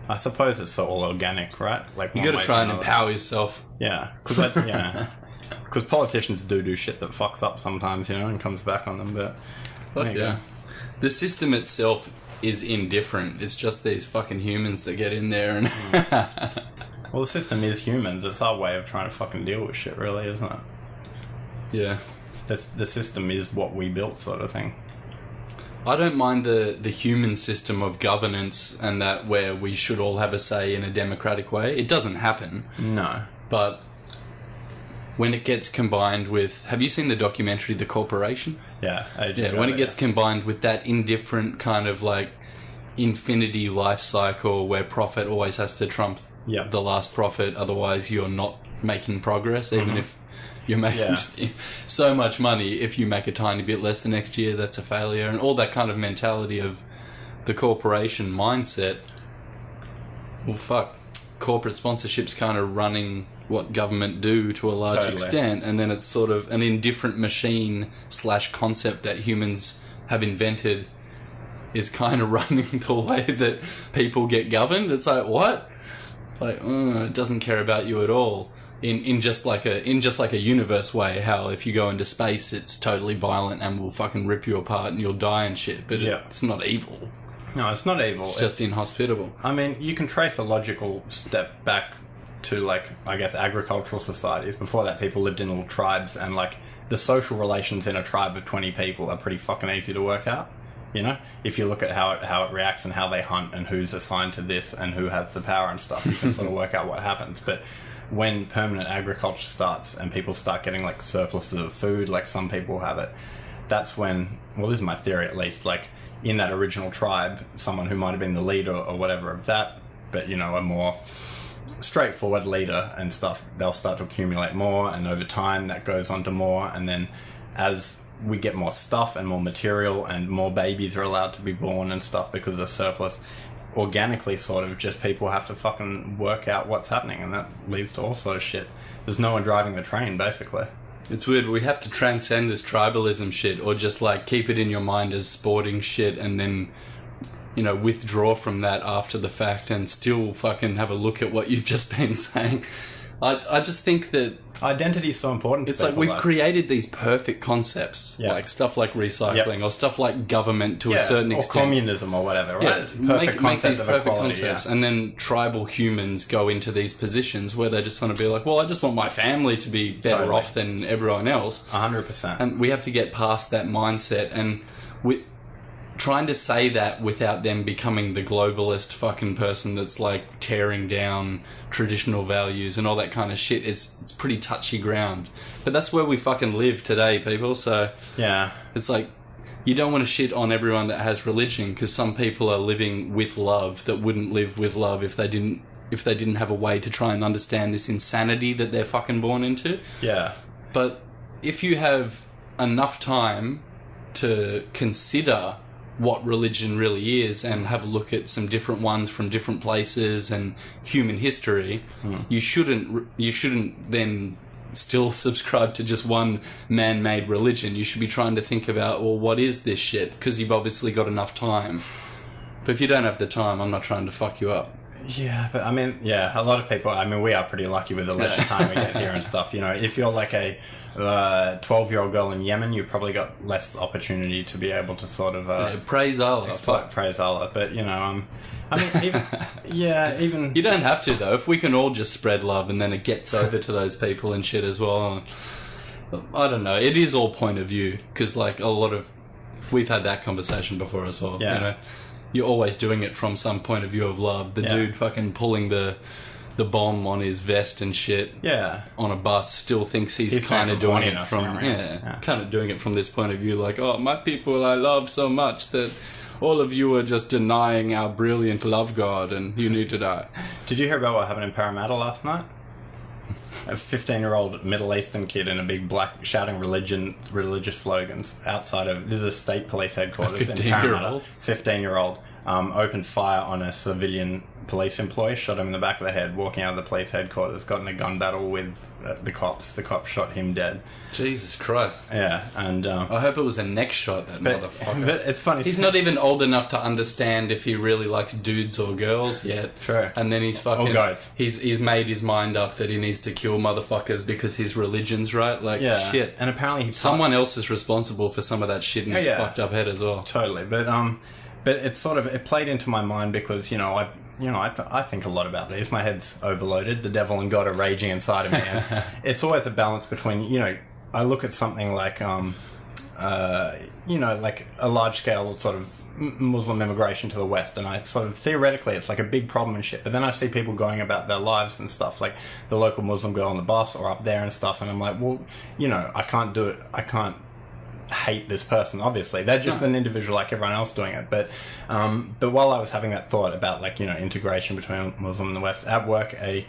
I suppose it's all organic, right? Like you got to try and empower yourself. Yeah. Because politicians do shit that fucks up sometimes, and comes back on them. But the system itself is indifferent. It's just these fucking humans that get in there and... Well, the system is humans. It's our way of trying to fucking deal with shit, really, isn't it? Yeah. The system is what we built, sort of thing. I don't mind the human system of governance and that where we should all have a say in a democratic way. It doesn't happen. No. But when it gets combined with... Have you seen the documentary The Corporation? Yeah. When it gets combined with that indifferent kind of like infinity life cycle where profit always has to trump the last profit, otherwise you're not making progress, even if you're making so much money. If you make a tiny bit less the next year, that's a failure. And all that kind of mentality of the corporation mindset. Well, fuck. Corporate sponsorship's kind of running what government do to a large extent. And then it's sort of an indifferent machine / concept that humans have invented is kind of running the way that people get governed. It's like, what? Like, it doesn't care about you at all. In just like a universe way, how if you go into space, it's totally violent and will fucking rip you apart and you'll die and shit. But it's not evil. No, it's not evil. It's just inhospitable. I mean, you can trace a logical step back to, like, I guess, agricultural societies. Before that, people lived in little tribes, and, like, the social relations in a tribe of 20 people are pretty fucking easy to work out. If you look at how it reacts and how they hunt and who's assigned to this and who has the power and stuff, you can sort of work out what happens. But when permanent agriculture starts and people start getting like surpluses of food, like some people have it, that's when, well, this is my theory at least, like in that original tribe, someone who might have been the leader or whatever of that, but a more straightforward leader and stuff, they'll start to accumulate more, and over time that goes on to more, and then as we get more stuff and more material and more babies are allowed to be born and stuff because of the surplus, organically sort of just people have to fucking work out what's happening, and that leads to all sort of shit. There's no one driving the train, basically. It's weird. We have to transcend this tribalism shit, or just like keep it in your mind as sporting shit and then, withdraw from that after the fact and still fucking have a look at what you've just been saying. I just think that identity is so important to it's like we've created these perfect concepts, like stuff like recycling or stuff like government to a certain extent, or communism or whatever, right? It's perfect concepts of equality, and then tribal humans go into these positions where they just want to be like, well, I just want my family to be better off than everyone else. 100%. And we have to get past that mindset, and trying to say that without them becoming the globalist fucking person that's like tearing down traditional values and all that kind of shit, it's pretty touchy ground. But that's where we fucking live today, people. So it's like you don't want to shit on everyone that has religion, because some people are living with love that wouldn't live with love if they didn't have a way to try and understand this insanity that they're fucking born into. Yeah. But if you have enough time to consider what religion really is and have a look at some different ones from different places and human history, you shouldn't then still subscribe to just one man-made religion. You should be trying to think about, well, what is this shit? Because you've obviously got enough time. But if you don't have the time, I'm not trying to fuck you up. Yeah, but I mean, a lot of people, we are pretty lucky with the leisure time we get here and stuff. If you're like a 12-year-old girl in Yemen, you've probably got less opportunity to be able to sort of... praise Allah. Praise Allah. But, even... You don't have to, though. If we can all just spread love and then it gets over to those people and shit as well. I don't know. It is all point of view, because, like, a lot of... We've had that conversation before as well, You're always doing it from some point of view of love. The dude fucking pulling the bomb on his vest and shit on a bus still thinks he's kind of doing it from kind of doing it from this point of view, like, oh, my people I love so much that all of you are just denying our brilliant love god and you need to die. Did you hear about what happened in Parramatta last night? a 15-year-old Middle Eastern kid in a big black shouting religious slogans outside of, this is a state police headquarters in Parramatta. 15-year-old opened fire on a civilian police employee, shot him in the back of the head, walking out of the police headquarters, got in a gun battle with the cops. The cops shot him dead. Jesus Christ. Yeah, and I hope it was a neck shot, that motherfucker. But it's funny. He's not even old enough to understand if he really likes dudes or girls yet. True. And then he's fucking... Or goats. He's made his mind up that he needs to kill motherfuckers because his religion's right. Like, shit. And apparently someone else is responsible for some of that shit in his fucked up head as well. Totally. But it's sort of... It played into my mind because, I think a lot about these. My head's overloaded. The devil and God are raging inside of me. And it's always a balance between, I look at something like, like a large-scale sort of Muslim immigration to the West, and I sort of, theoretically, it's like a big problem and shit, but then I see people going about their lives and stuff, like the local Muslim girl on the bus or up there and stuff, and I'm like, well, I can't do it. I can't hate this person, obviously. They're just an individual like everyone else doing it. But while I was having that thought about, like, integration between Muslim and the West, at work, a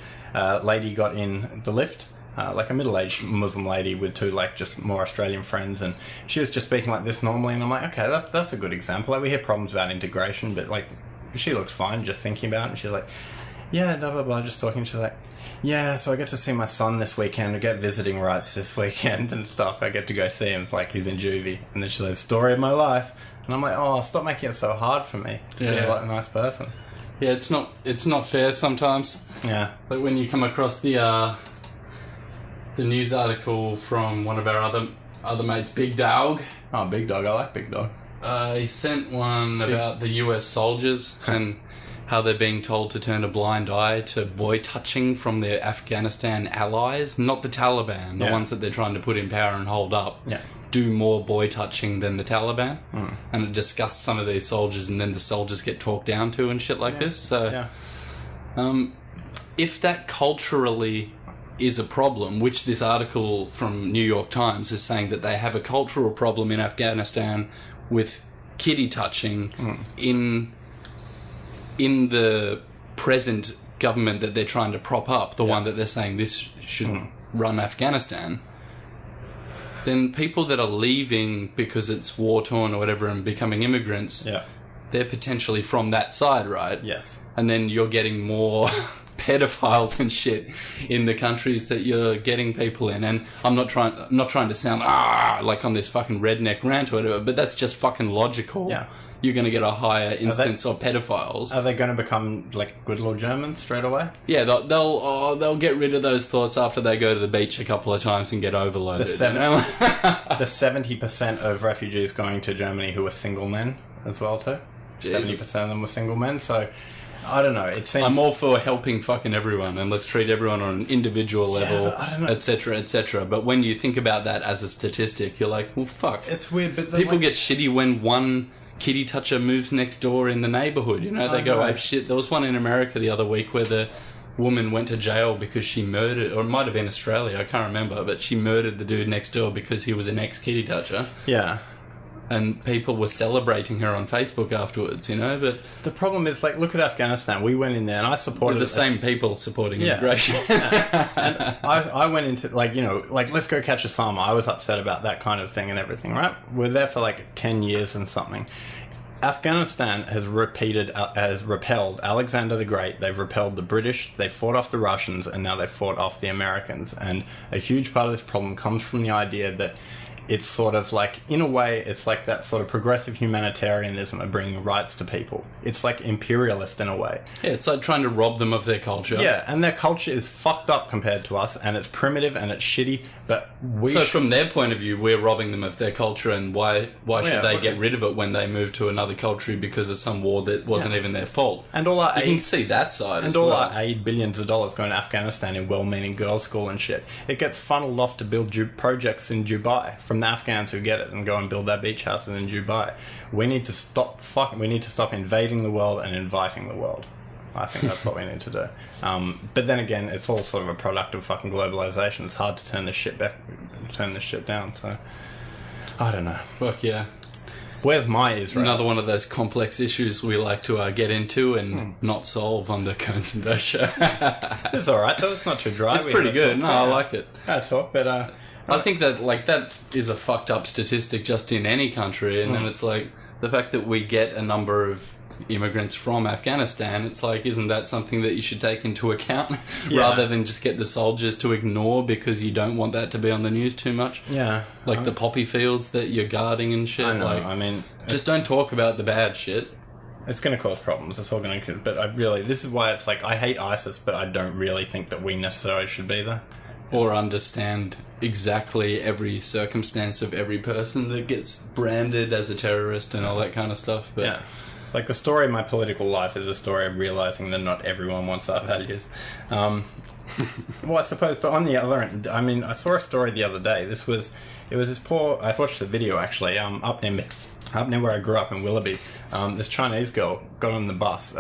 lady got in the lift, like a middle-aged Muslim lady with two, like, just more Australian friends, and she was just speaking like this normally, and I'm like, okay, that's a good example. Like, we hear problems about integration, but, like, she looks fine just thinking about it, and she's like, yeah, blah, blah, blah, just talking. She's like, yeah, so I get to see my son this weekend. I get visiting rights this weekend and stuff. So I get to go see him, like, he's in juvie. And then she's like, story of my life. And I'm like, oh, stop making it so hard for me to be like a nice person. Yeah, it's not fair sometimes. Yeah. Like when you come across the news article from one of our other mates, Big Dog. Oh, Big Dog. I like Big Dog. He sent one about the US soldiers and how they're being told to turn a blind eye to boy touching from their Afghanistan allies, not the Taliban, the ones that they're trying to put in power and hold up. Yeah. Do more boy touching than the Taliban. And it discussed some of these soldiers, and then the soldiers get talked down to and shit like this. So, if that culturally is a problem, which this article from New York Times is saying that they have a cultural problem in Afghanistan with kiddie touching in the present government that they're trying to prop up, the one that they're saying this should run Afghanistan, then people that are leaving because it's war-torn or whatever and becoming immigrants, they're potentially from that side, right? Yes. And then you're getting more pedophiles and shit in the countries that you're getting people in. And I'm not trying to sound like on this fucking redneck rant or whatever, but that's just fucking logical. Yeah. You're going to get a higher instance of pedophiles. Are they going to become like good little Germans straight away? Yeah, they'll get rid of those thoughts after they go to the beach a couple of times and get overloaded. The 70% of refugees going to Germany who are single men as well too. 70% of them were single men, so I don't know. It seems I'm all for helping fucking everyone, and let's treat everyone on an individual level, etc., etc. But when you think about that as a statistic, you're like, well, fuck. It's weird, but people get shitty when one kitty toucher moves next door in the neighborhood. They go ape shit. There was one in America the other week where the woman went to jail because she murdered, or it might have been Australia, I can't remember, but she murdered the dude next door because he was an ex-kitty toucher. Yeah. And people were celebrating her on Facebook afterwards, but... The problem is, like, look at Afghanistan. We went in there and I supported... the same people supporting immigration. And I went into, like, let's go catch Osama. I was upset about that kind of thing and everything, right? We're there for, like, 10 years and something. Afghanistan has repelled Alexander the Great. They've repelled the British. They fought off the Russians, and now they fought off the Americans. And a huge part of this problem comes from the idea that it's sort of like, in a way, it's like that sort of progressive humanitarianism of bringing rights to people. It's like imperialist in a way. Yeah, it's like trying to rob them of their culture. Yeah, and their culture is fucked up compared to us, and it's primitive and it's shitty, but from their point of view, we're robbing them of their culture, and why should they get rid of it when they move to another country because of some war that wasn't even their fault? And all our you can see that side and all our aid, billions of dollars going to Afghanistan in well-meaning girls' school and shit. It gets funneled off to build projects in Dubai from the Afghans who get it and go and build their beach houses in Dubai. We need to stop invading the world and inviting the world. I think that's what we need to do. But then again, it's all sort of a product of fucking globalization. It's hard to turn this shit down. So I don't know. Fuck yeah. Where's my Israel? Another one of those complex issues we like to get into and not solve on the Conez and Dose show. It's alright though, it's not too dry. It's pretty good. No, I like it. I talk, but I think that, like, that is a fucked up statistic just in any country, and then it's like, the fact that we get a number of immigrants from Afghanistan, it's like, isn't that something that you should take into account rather than just get the soldiers to ignore because you don't want that to be on the news too much? Yeah. Like the poppy fields that you're guarding and shit. I know, like, I mean... just don't talk about the bad shit. It's going to cause problems. It's all going to... But this is why it's like, I hate ISIS, but I don't really think that we necessarily should be there. Or understand exactly every circumstance of every person that gets branded as a terrorist and all that kind of stuff. But yeah. Like, the story of my political life is a story of realising that not everyone wants our values. Well, I suppose, but on the other end, I mean, I saw a story the other day. It was this poor... I watched the video, actually, up near where I grew up in Willoughby. This Chinese girl got on the bus.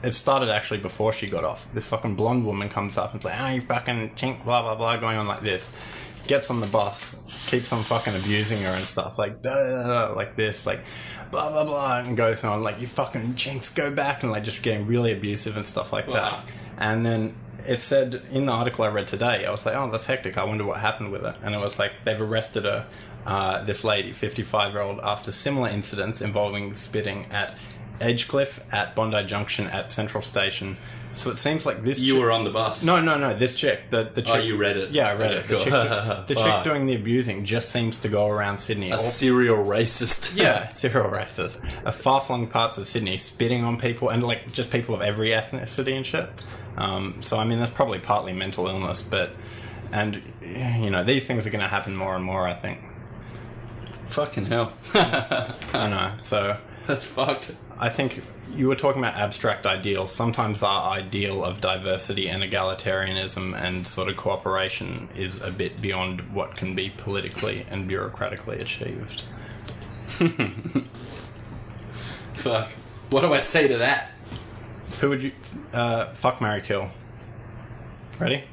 It started actually before she got off. This fucking blonde woman comes up and's like, "Oh, you fucking chink, blah, blah, blah," going on like this. Gets on the bus, keeps on fucking abusing her and stuff, like, like this, like, blah, blah, blah, and goes on, like, "You fucking chinks, go back," and, like, just getting really abusive and stuff like that. And then it said, in the article I read today, I was like, "Oh, that's hectic, I wonder what happened with it." And it was like, they've arrested her, this lady, 55-year-old, after similar incidents involving spitting at Edgecliff, at Bondi Junction, at Central Station. So it seems like this... You were on the bus? No, this chick. The chick... Oh, you read it? Yeah, I read it. Cool. The chick doing the abusing just seems to go around Sydney. A serial racist. Yeah, serial racist. Far-flung parts of Sydney, spitting on people, and, like, just people of every ethnicity and shit. So, I mean, that's probably partly mental illness, but... And, you know, these things are going to happen more and more, I think. Fucking hell. I know, so... That's fucked. I think you were talking about abstract ideals. Sometimes our ideal of diversity and egalitarianism and sort of cooperation is a bit beyond what can be politically and bureaucratically achieved. Fuck. What do I say to that? Who would you... fuck, marry, kill. Ready?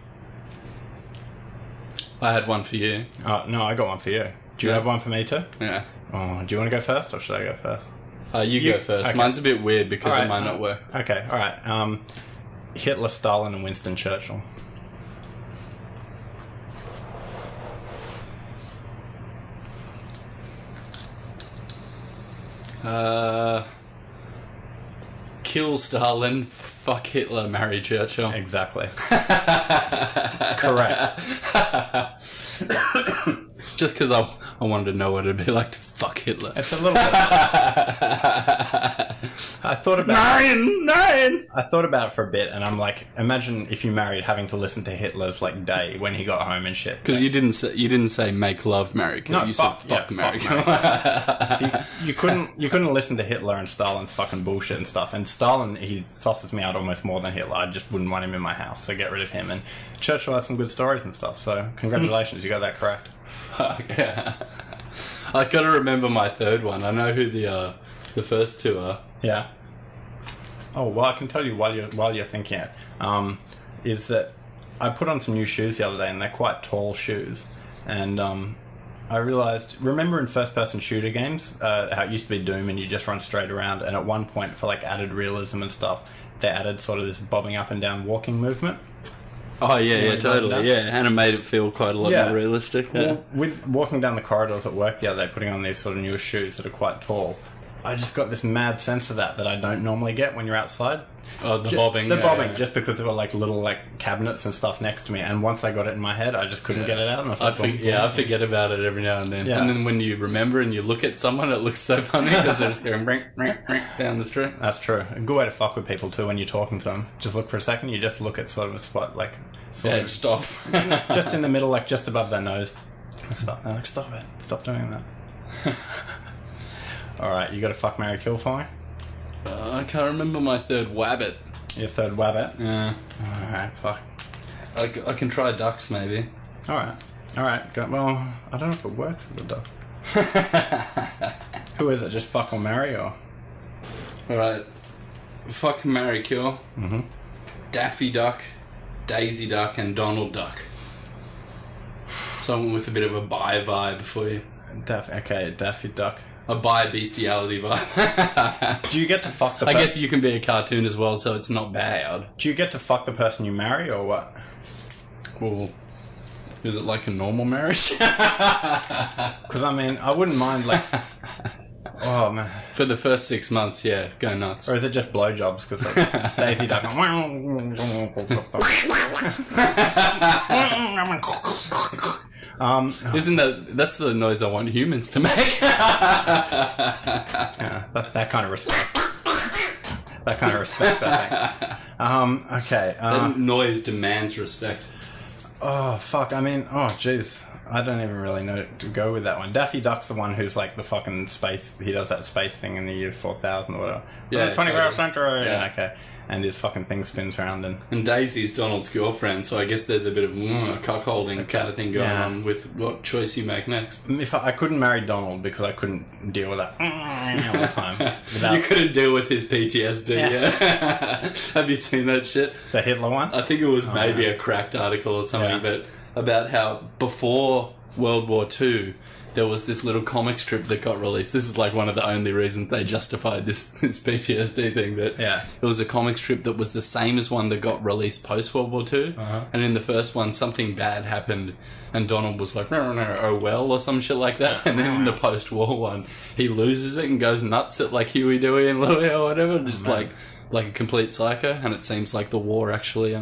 I had one for you. No, I got one for you. Do you have one for me too? Yeah. Oh, do you want to go first or should I go first? You go first. Okay. Mine's a bit weird because it might not work. Okay, alright. Hitler, Stalin, and Winston Churchill. Kill Stalin, fuck Hitler, marry Churchill. Exactly. Correct. Just because I wanted to know what it'd be like to fuck Hitler. It's a little bit... I thought about Nine! I thought about it for a bit, and I'm like, imagine if you married having to listen to Hitler's, like, day when he got home and shit. Because you didn't say make love, marry, kill. No, you said fuck, marry, kill. So you couldn't listen to Hitler and Stalin's fucking bullshit and stuff. And Stalin, he sauces me out almost more than Hitler. I just wouldn't want him in my house, so get rid of him. And Churchill has some good stories and stuff, so congratulations, you got that correct. Fuck yeah. I gotta remember my third one. I know who the first two are. Yeah. Oh, well, I can tell you while you're thinking it, is that I put on some new shoes the other day, and they're quite tall shoes. And I realised, remember in first-person shooter games, how it used to be Doom and you just run straight around, and at one point, for like added realism and stuff, they added sort of this bobbing up and down walking movement. Oh, yeah, totally, yeah. And it made it feel quite a lot more realistic. Yeah. Well, with walking down the corridors at work the other day, putting on these sort of newer shoes that are quite tall, I just got this mad sense of that I don't normally get when you're outside. Oh, the bobbing. The bobbing, just because there were like little like cabinets and stuff next to me, and once I got it in my head, I just couldn't get it out. And I forget about it every now and then. Yeah. And then when you remember and you look at someone, it looks so funny because they're just going brink, down the street. That's true. A good way to fuck with people too when you're talking to them. Just look for a second. You just look at sort of a spot like edged off, just in the middle, like just above their nose. Stop it! Stop doing that. All right, you got a fuck, marry, kill for me? I can't remember my third wabbit. Your third wabbit? Yeah. Alright, fuck. I can try ducks, maybe. Alright. Well, I don't know if it works for the duck. Who is it? Just fuck or marry, or? Alright. Fuck, marry, kill. Mm-hmm. Daffy Duck, Daisy Duck, and Donald Duck. Someone with a bit of a bi vibe for you. Daffy Duck. a bi-bestiality vibe. Do you get to fuck the I guess you can be a cartoon as well, so it's not bad. Do you get to fuck the person you marry, or what? Well, is it like a normal marriage? Because, I mean, I wouldn't mind, like... Oh, man. For the first 6 months, yeah, go nuts. Or is it just blowjobs? Because like, Daisy Duck... Isn't that's the noise I want humans to make? Yeah, that kind of respect. That kind of respect, I think. Okay. That noise demands respect. Oh, fuck. I mean, oh, jeez. I don't even really know to go with that one. Daffy Duck's the one who's like the fucking space... He does that space thing in the year 4000 or whatever. Yeah, 21st century. Yeah. Okay. And his fucking thing spins around and... And Daisy's Donald's girlfriend, so I guess there's a bit of cuckolding kind of thing going on with what choice you make next. If I couldn't marry Donald because I couldn't deal with that all the time. Without... You couldn't deal with his PTSD, yeah. Have you seen that shit? The Hitler one? I think it was maybe a cracked article or something, but about how before World War II, there was this little comic strip that got released. This is like one of the only reasons they justified this PTSD thing, but it was a comic strip that was the same as one that got released post World War II. And in the first one, something bad happened, and Donald was like, no, oh well, or some shit like that. And then in the post-war one, he loses it and goes nuts at like Huey, Dewey, and Louie or whatever, just like a complete psycho. And it seems like the war actually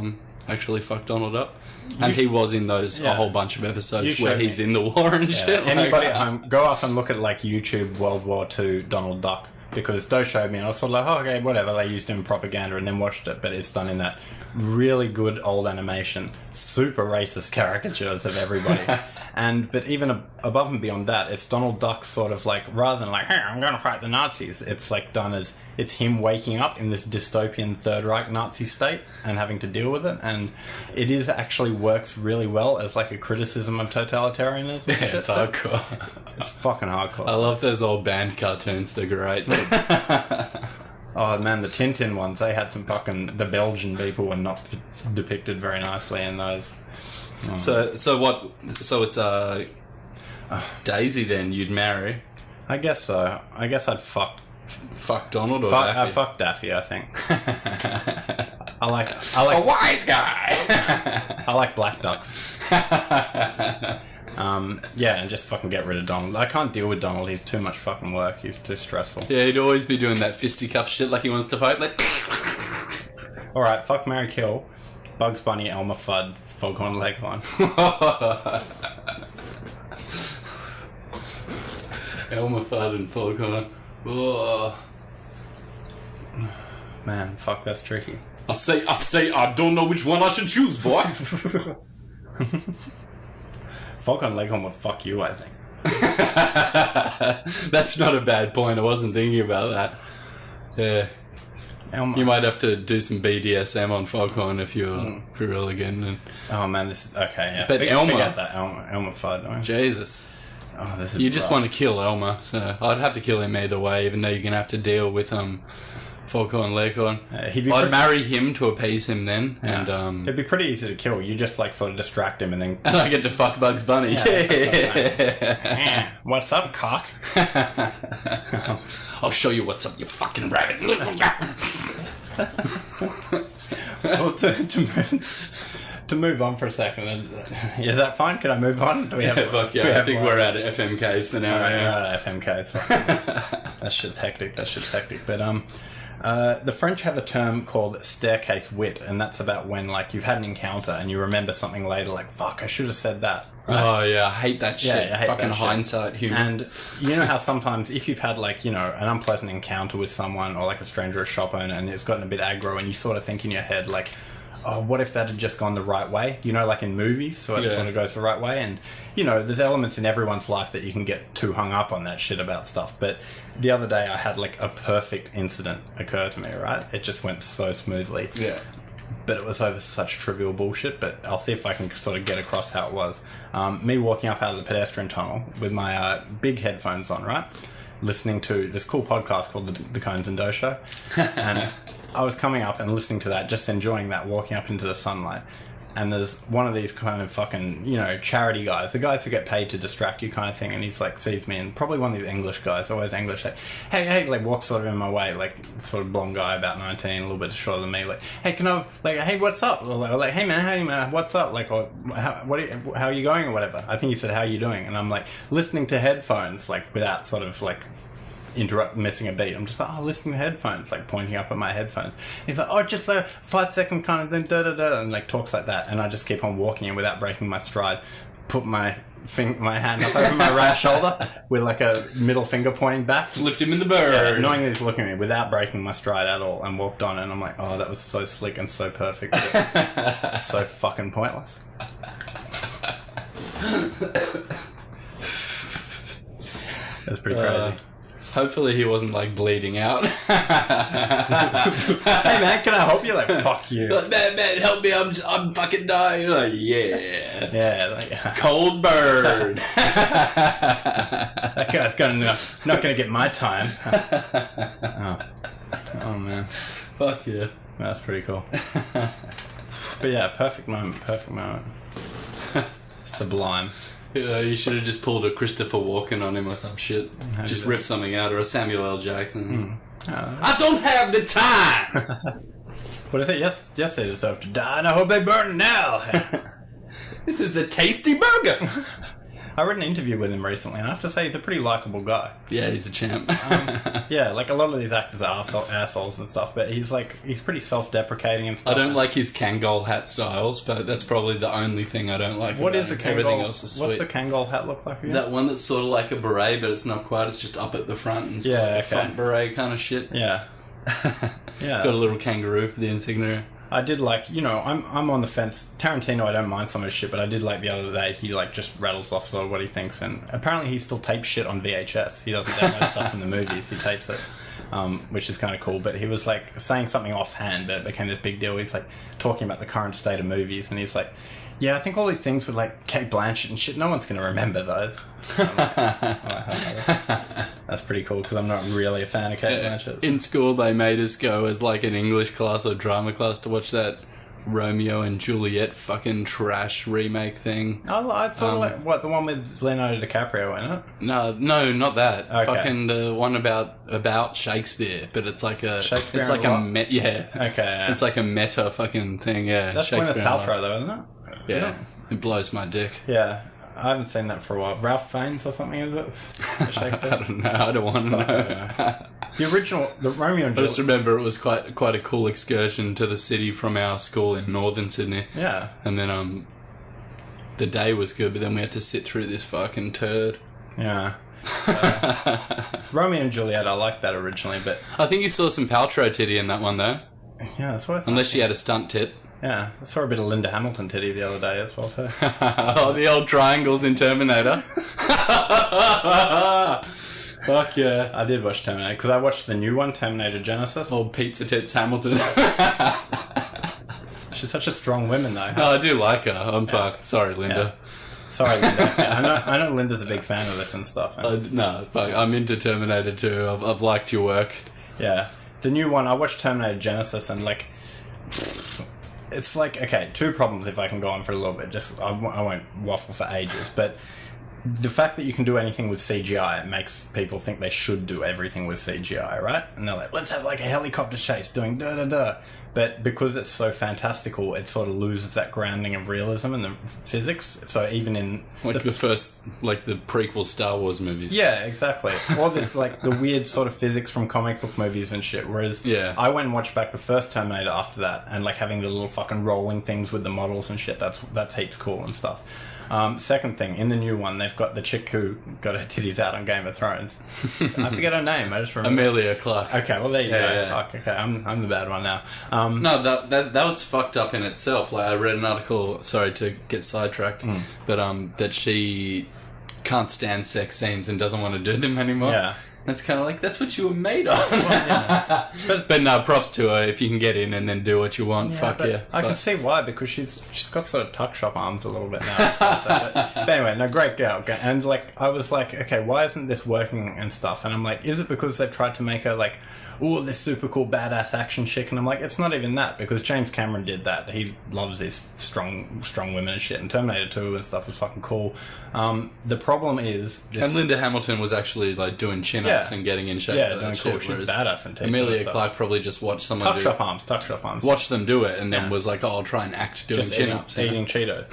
fucked Donald up. And he was in those a whole bunch of episodes where he's in the war and shit. Anybody at home, go off and look at like YouTube World War II Donald Duck, because Doe showed me and I was sort of like, oh, okay, whatever, they used him in propaganda, and then watched it, but it's done in that really good old animation, super racist caricatures of everybody. But even above and beyond that, it's Donald Duck sort of like, rather than like, hey, I'm going to fight the Nazis, it's like done as, it's him waking up in this dystopian Third Reich Nazi state and having to deal with it, and it is actually works really well as like a criticism of totalitarianism. Yeah, it's hardcore. It's fucking hardcore. I love those old band cartoons, they're great. Oh man, the Tintin ones, they had some fucking... The Belgian people were not depicted very nicely in those. So it's Daisy then you'd marry? I guess so. I guess I'd fuck Donald or Daffy? I'd fuck Daffy, I think. I like a wise guy. I like black ducks. And just fucking get rid of Donald. I can't deal with Donald. He's too much fucking work. He's too stressful. Yeah, he'd always be doing that fisticuff shit like he wants to fight. Like, alright, fuck, marry, kill. Bugs Bunny, Elmer Fudd, Foghorn Leghorn. Elmer Fudd and Foghorn. Oh. Man, fuck, that's tricky. I say, I don't know which one I should choose, boy. Foghorn Leghorn will fuck you, I think. That's not a bad point. I wasn't thinking about that. Yeah. Elmer. You might have to do some BDSM on Foghorn if you're real again. And... Oh man, this is... Okay, yeah. But Elmer... Forget that, Elmer Fudd. Right? Jesus. Oh, this is you just want to kill Elmer, so I'd have to kill him either way, even though you're going to have to deal with Foghorn Leghorn. I'd marry him to appease him then, and it'd be pretty easy to kill. You just like sort of distract him and then... And I get to fuck Bugs Bunny. Yeah. What's up, cock? I'll show you what's up, you fucking rabbit. Well, to move on for a second, is that fine? Can I move on? Do we have, fuck yeah, I think we're at FMKs for now. We're at FMKs. That shit's hectic. But the French have a term called staircase wit, and that's about when like you've had an encounter and you remember something later, like fuck, I should have said that. Right? Oh yeah, I hate that shit. Yeah, I hate fucking that hindsight shit. humor. And you know how sometimes if you've had like, you know, an unpleasant encounter with someone or like a stranger or a shop owner and it's gotten a bit aggro and you sort of think in your head like, oh, what if that had just gone the right way? You know, like in movies, so it sort of goes the right way. And, you know, there's elements in everyone's life that you can get too hung up on that shit about stuff. But the other day I had like a perfect incident occur to me, right? It just went so smoothly. Yeah. But it was over such trivial bullshit, but I'll see if I can sort of get across how it was. Me walking up out of the pedestrian tunnel with my big headphones on, right? Listening to this cool podcast called the Conez and Doe Show. And I was coming up and listening to that, just enjoying that, walking up into the sunlight. and there's one of these kind of fucking, you know, charity guys, the guys who get paid to distract you kind of thing, and he's like, sees me, and probably one of these English guys, always English, like, hey, like, walks sort of in my way, like, sort of blonde guy, about 19, a little bit shorter than me, like, hey, can I, like, hey, what's up? Or like, hey man, what's up? Like, or, how are you going, or whatever. I think he said, how are you doing? And I'm like, listening to headphones, like, without sort of, like, missing a beat. I'm just like, listening to headphones, like pointing up at my headphones. He's like, just a 5-second kind of thing, and like talks like that, and I just keep on walking, and without breaking my stride, put my hand up over my right shoulder with like a middle finger pointing back. Flipped him in the bird. Yeah, knowing that he's looking at me without breaking my stride at all, and walked on, and I'm like, that was so slick and so perfect. It's so fucking pointless. That's pretty crazy. Hopefully he wasn't, like, bleeding out. Hey, man, can I help you? Like, fuck you. Like, man, help me, I'm fucking dying. You're like, yeah. Yeah, like... Cold bird. That guy's not gonna get my time. Oh, man. Fuck yeah. That's pretty cool. But yeah, perfect moment. Sublime. Yeah, you should have just pulled a Christopher Walken on him or some shit. Just rip something out, or a Samuel L. Jackson. I don't have the time! What is it? Yes, they deserve to die, and I hope they burn now. This is a tasty burger! I read an interview with him recently, and I have to say he's a pretty likeable guy. Yeah, he's a champ. Yeah, like a lot of these actors are assholes and stuff, but he's pretty self-deprecating and stuff. I don't like his Kangol hat styles, but that's probably the only thing I don't like. What is a Kangol? Everything else is sweet. What's the Kangol hat look like again? That one that's sort of like a beret, but it's not quite. It's just up at the front and sort of like a front beret kind of shit. Yeah. Yeah. Got a little kangaroo for the insignia. I did like, you know, I'm on the fence. Tarantino, I don't mind some of his shit, but I did like the other day, he like just rattles off sort of what he thinks, and apparently he still tapes shit on VHS. He doesn't download stuff from the movies, he tapes it, which is kind of cool, but he was like saying something offhand, but it became this big deal. He's like talking about the current state of movies, and he's like, yeah, I think all these things with like Kate Blanchett and shit, no one's going to remember those. That's pretty cool, because I'm not really a fan of Kate Blanchett. In school, they made us go as like an English class or drama class to watch that Romeo and Juliet fucking trash remake thing. I sort of like, what, the one with Leonardo DiCaprio in it? No, not that. Okay. Fucking the one about Shakespeare, but it's like a Shakespeare. It's like a yeah. Okay. Yeah. It's like a meta fucking thing. Yeah. That's Gwyneth Paltrow, though, isn't it? Yeah. It blows my dick. Yeah. I haven't seen that for a while. Ralph Fiennes or something, is it? I don't know. I don't want to know. The original, the Romeo and Juliet. I just remember it was quite a cool excursion to the city from our school in northern Sydney. Yeah. And then the day was good, but then we had to sit through this fucking turd. Yeah. Romeo and Juliet, I liked that originally, but I think you saw some Paltrow titty in that one, though. Yeah, that's what I thought. Unless she had a stunt tit. Yeah, I saw a bit of Linda Hamilton titty the other day as well, too. Oh, the old triangles in Terminator. Fuck yeah. I did watch Terminator, because I watched the new one, TerminatorGenisys. Old Pizza Tits Hamilton. She's such a strong woman, though. No, I do like her. I'm fucked. Sorry, Linda. Yeah. Sorry, Linda. Yeah, I know Linda's a big fan of this and stuff. No, fuck. I'm into Terminator too. I've liked your work. Yeah. The new one, I watched TerminatorGenisys, and like... It's like, okay, two problems if I can go on for a little bit. Just I won't waffle for ages, but the fact that you can do anything with CGI makes people think they should do everything with CGI, right? And they're like, let's have like a helicopter chase doing da-da-da. But because it's so fantastical, it sort of loses that grounding of realism and the physics. So even in... Like the first, like the prequel Star Wars movies. Yeah, exactly. Or this like the weird sort of physics from comic book movies and shit. Whereas I went and watched back the first Terminator after that, and like having the little fucking rolling things with the models and shit, that's heaps cool and stuff. Second thing, in the new one, they've got the chick who got her titties out on Game of Thrones. I forget her name. I just remember Amelia Clarke. Okay, well there you go. Yeah. Okay, I'm the bad one now. No, that was fucked up in itself. Like I read an article. Sorry to get sidetracked, but that she can't stand sex scenes and doesn't want to do them anymore. Yeah. That's kind of like, that's what you were made on. But no, props to her. If you can get in and then do what you want, fuck yeah. I can see why, because she's got sort of tuck shop arms a little bit now. But anyway, no, great girl. And like, I was like, okay, why isn't this working and stuff? And I'm like, is it because they've tried to make her like, oh, this super cool badass action chick? And I'm like, it's not even that, because James Cameron did that. He loves these strong women and shit. And Terminator 2 and stuff was fucking cool. The problem is... And Linda Hamilton was actually like doing chin-ups and getting in shape. Yeah, doing cool. She's badass and Amelia Clarke probably just watched someone tuck shop arms. Watch them do it and then was like, oh, I'll try and act doing just chin-ups. Eating Cheetos.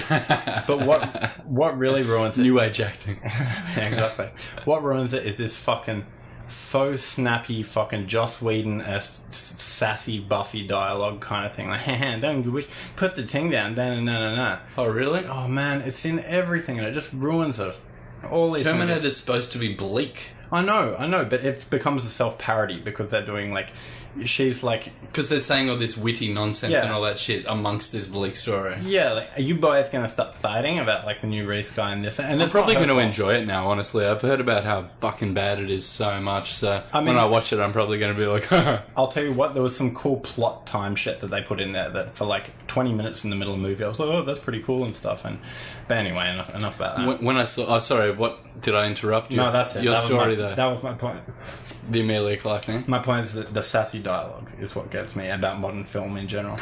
But what really ruins it... New age acting. Yeah, exactly. What ruins it is this fucking... faux snappy fucking Joss Whedon sassy Buffy dialogue kind of thing, like don't you wish, put the thing down, no. Oh really? Oh man, it's in everything and it just ruins it. All these Terminator's supposed to be bleak. I know, but it becomes a self-parody because they're doing like, she's like... Because they're saying all this witty nonsense and all that shit amongst this bleak story. Yeah, like, are you boys going to stop fighting about like the new race guy and this? And I'm probably going to enjoy it now, honestly. I've heard about how fucking bad it is so much, so when I watch it, I'm probably going to be like... I'll tell you what, there was some cool plot time shit that they put in there that for like 20 minutes in the middle of the movie, I was like, oh, that's pretty cool and stuff. But anyway, enough about that. When I saw... Oh, sorry, what... Did I interrupt you? No, that's it. Your story, though. That was my point. The Amelia Clarke thing? My point is that the sassy dialogue is what gets me about modern film in general.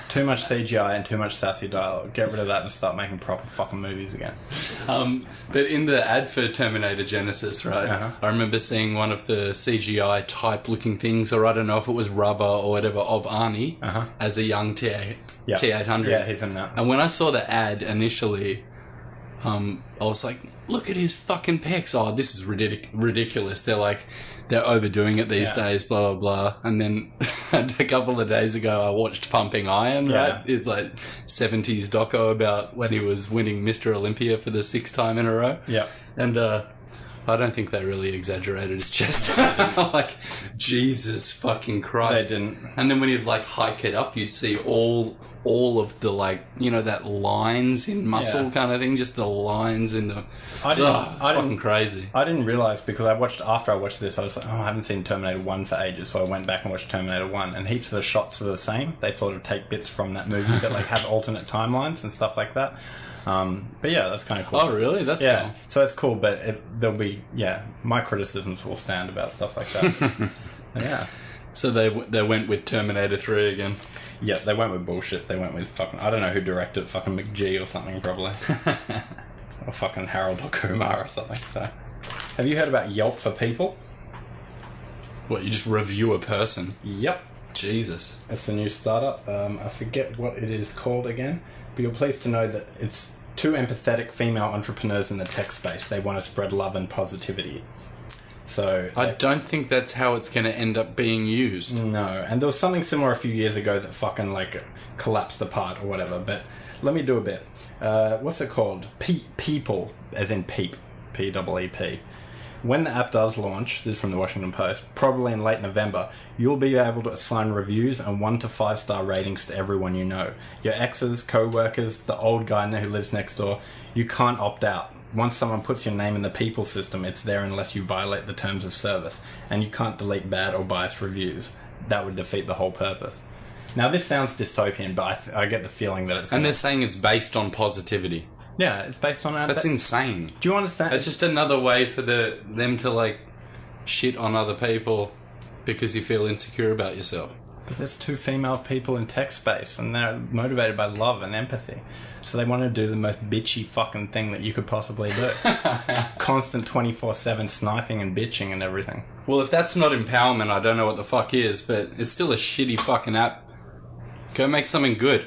Too much CGI and too much sassy dialogue. Get rid of that and start making proper fucking movies again. But in the ad for Terminator-Genisys, right, I remember seeing one of the CGI type looking things, or I don't know if it was rubber or whatever, of Arnie as a young T-800. Yeah, he's in that. And when I saw the ad initially... I was like, look at his fucking pecs. Oh, this is ridiculous. They're overdoing it these days, blah, blah, blah. And then a couple of days ago, I watched Pumping Iron, right? It's like 70s doco about when he was winning Mr. Olympia for the 6th time in a row. Yeah. And, I don't think they really exaggerated his chest. Like, Jesus fucking Christ. They didn't. And then when you'd, like, hike it up, you'd see all of the, like, you know, that lines in muscle kind of thing, just the lines in the... It's fucking crazy. I didn't realise, because after I watched this, I was like, I haven't seen Terminator 1 for ages, so I went back and watched Terminator 1, and heaps of the shots are the same. They sort of take bits from that movie, but, like, have alternate timelines and stuff like that. But yeah, that's kind of cool. Oh, really? That's cool. So it's cool, but there'll be, my criticisms will stand about stuff like that. Yeah. So they went with Terminator 3 again. Yeah, they went with bullshit. They went with fucking... I don't know who directed, fucking McG or something, probably. Or fucking Harold or Kumar or something. So, have you heard about Yelp for People? What, you just review a person? Yep. Jesus. It's a new startup. I forget what it is called again, but you're pleased to know that it's two empathetic female entrepreneurs in the tech space. They want to spread love and positivity. So I don't think that's how it's going to end up being used. No, and there was something similar a few years ago that fucking like collapsed apart or whatever. But let me do a bit. What's it called? People, as in peep, P-E-E-P. When the app does launch, this is from the Washington Post, probably in late November, you'll be able to assign reviews and 1 to 5 star ratings to everyone you know. Your exes, co-workers, the old guy who lives next door. You can't opt out. Once someone puts your name in the people system, it's there unless you violate the terms of service. And you can't delete bad or biased reviews. That would defeat the whole purpose. Now, this sounds dystopian, but I get the feeling that it's... And they're saying it's based on positivity. Yeah, it's based on... That's insane. Do you understand? It's just another way for them to, like, shit on other people because you feel insecure about yourself. But there's two female people in tech space, and they're motivated by love and empathy. So they want to do the most bitchy fucking thing that you could possibly do. Constant 24/7 sniping and bitching and everything. Well, if that's not empowerment, I don't know what the fuck is, but it's still a shitty fucking app. Go make something good.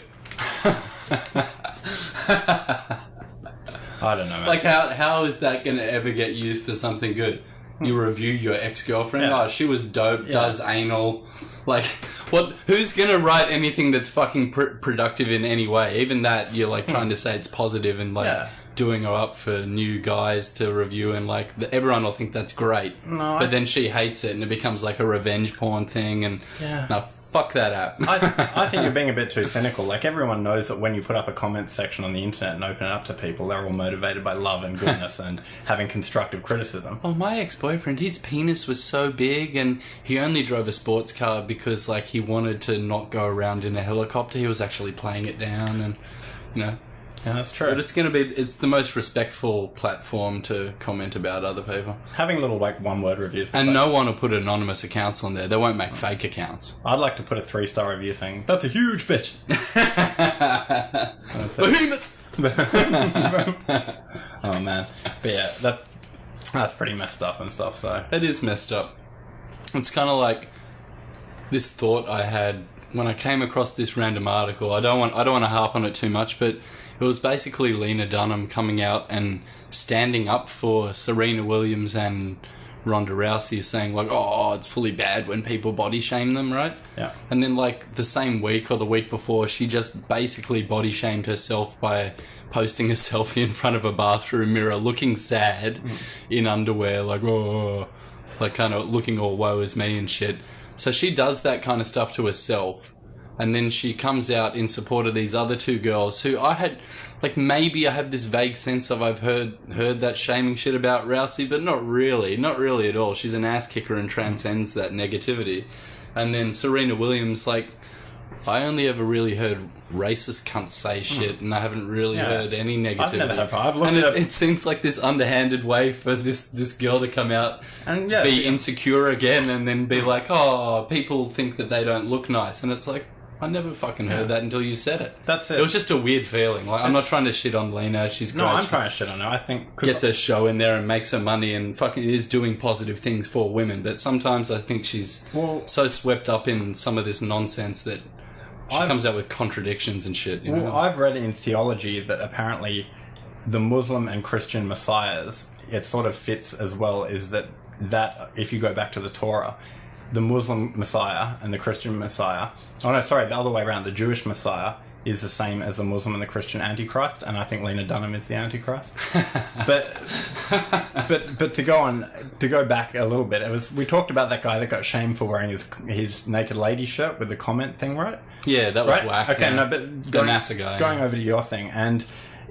I don't know, man. Like, how is that going to ever get used for something good? You review your ex-girlfriend? Yeah. Oh, she was dope, does anal. Like, what? Who's going to write anything that's fucking productive in any way? Even that, you're, like, trying to say it's positive and, like, doing her up for new guys to review, and like everyone will think that's great. No, but then she hates it, and it becomes like a revenge porn thing. And no, fuck that app. I think you're being a bit too cynical. Like, everyone knows that when you put up a comment section on the internet and open it up to people, they're all motivated by love and goodness and having constructive criticism. Oh, my ex-boyfriend, his penis was so big, and he only drove a sports car because, like, he wanted to not go around in a helicopter. He was actually playing it down, and, you know. Yeah, that's true. But it's the most respectful platform to comment about other people. Having little, like, one-word reviews. And no one will put anonymous accounts on there. They won't make fake accounts. I'd like to put a 3-star review saying, "That's a huge bitch." Behemoth! Oh, man. But yeah, that's pretty messed up and stuff, so. It is messed up. It's kind of like this thought I had when I came across this random article. I don't want to harp on it too much, but it was basically Lena Dunham coming out and standing up for Serena Williams and Ronda Rousey, saying like, "Oh, it's fully bad when people body shame them," right? Yeah. And then like the same week or the week before, she just basically body shamed herself by posting a selfie in front of a bathroom mirror, looking sad in underwear, like, oh, like kind of looking all woe is me and shit. So she does that kind of stuff to herself. And then she comes out in support of these other two girls who I had, like, maybe I have this vague sense of I've heard that shaming shit about Rousey, but not really at all. She's an ass kicker and transcends that negativity. And then Serena Williams, like, I only ever really heard racist cunts say shit, and I haven't really heard any negativity. I've never had a problem. And it seems like this underhanded way for this girl to come out and be insecure again, and then be like, "Oh, people think that they don't look nice," and it's like, I never fucking heard that until you said it. That's it. It was just a weird feeling. Like, I'm not trying to shit on Lena. She's great. No, I'm trying to shit on her. I think... Gets her show in there and makes her money and fucking is doing positive things for women. But sometimes I think she's so swept up in some of this nonsense that she comes out with contradictions and shit. You know? I've read in theology that apparently the Muslim and Christian messiahs, it sort of fits as well, is that if you go back to the Torah, the Muslim Messiah and the Christian Messiah... Oh, no, sorry, the other way around. The Jewish Messiah is the same as the Muslim and the Christian Antichrist, and I think Lena Dunham is the Antichrist. but to go back a little bit, we talked about that guy that got shamed for wearing his naked lady shirt with the comment thing, right? Yeah, that was whack. Okay, yeah. no, but the NASA guy. Going over to your thing, and...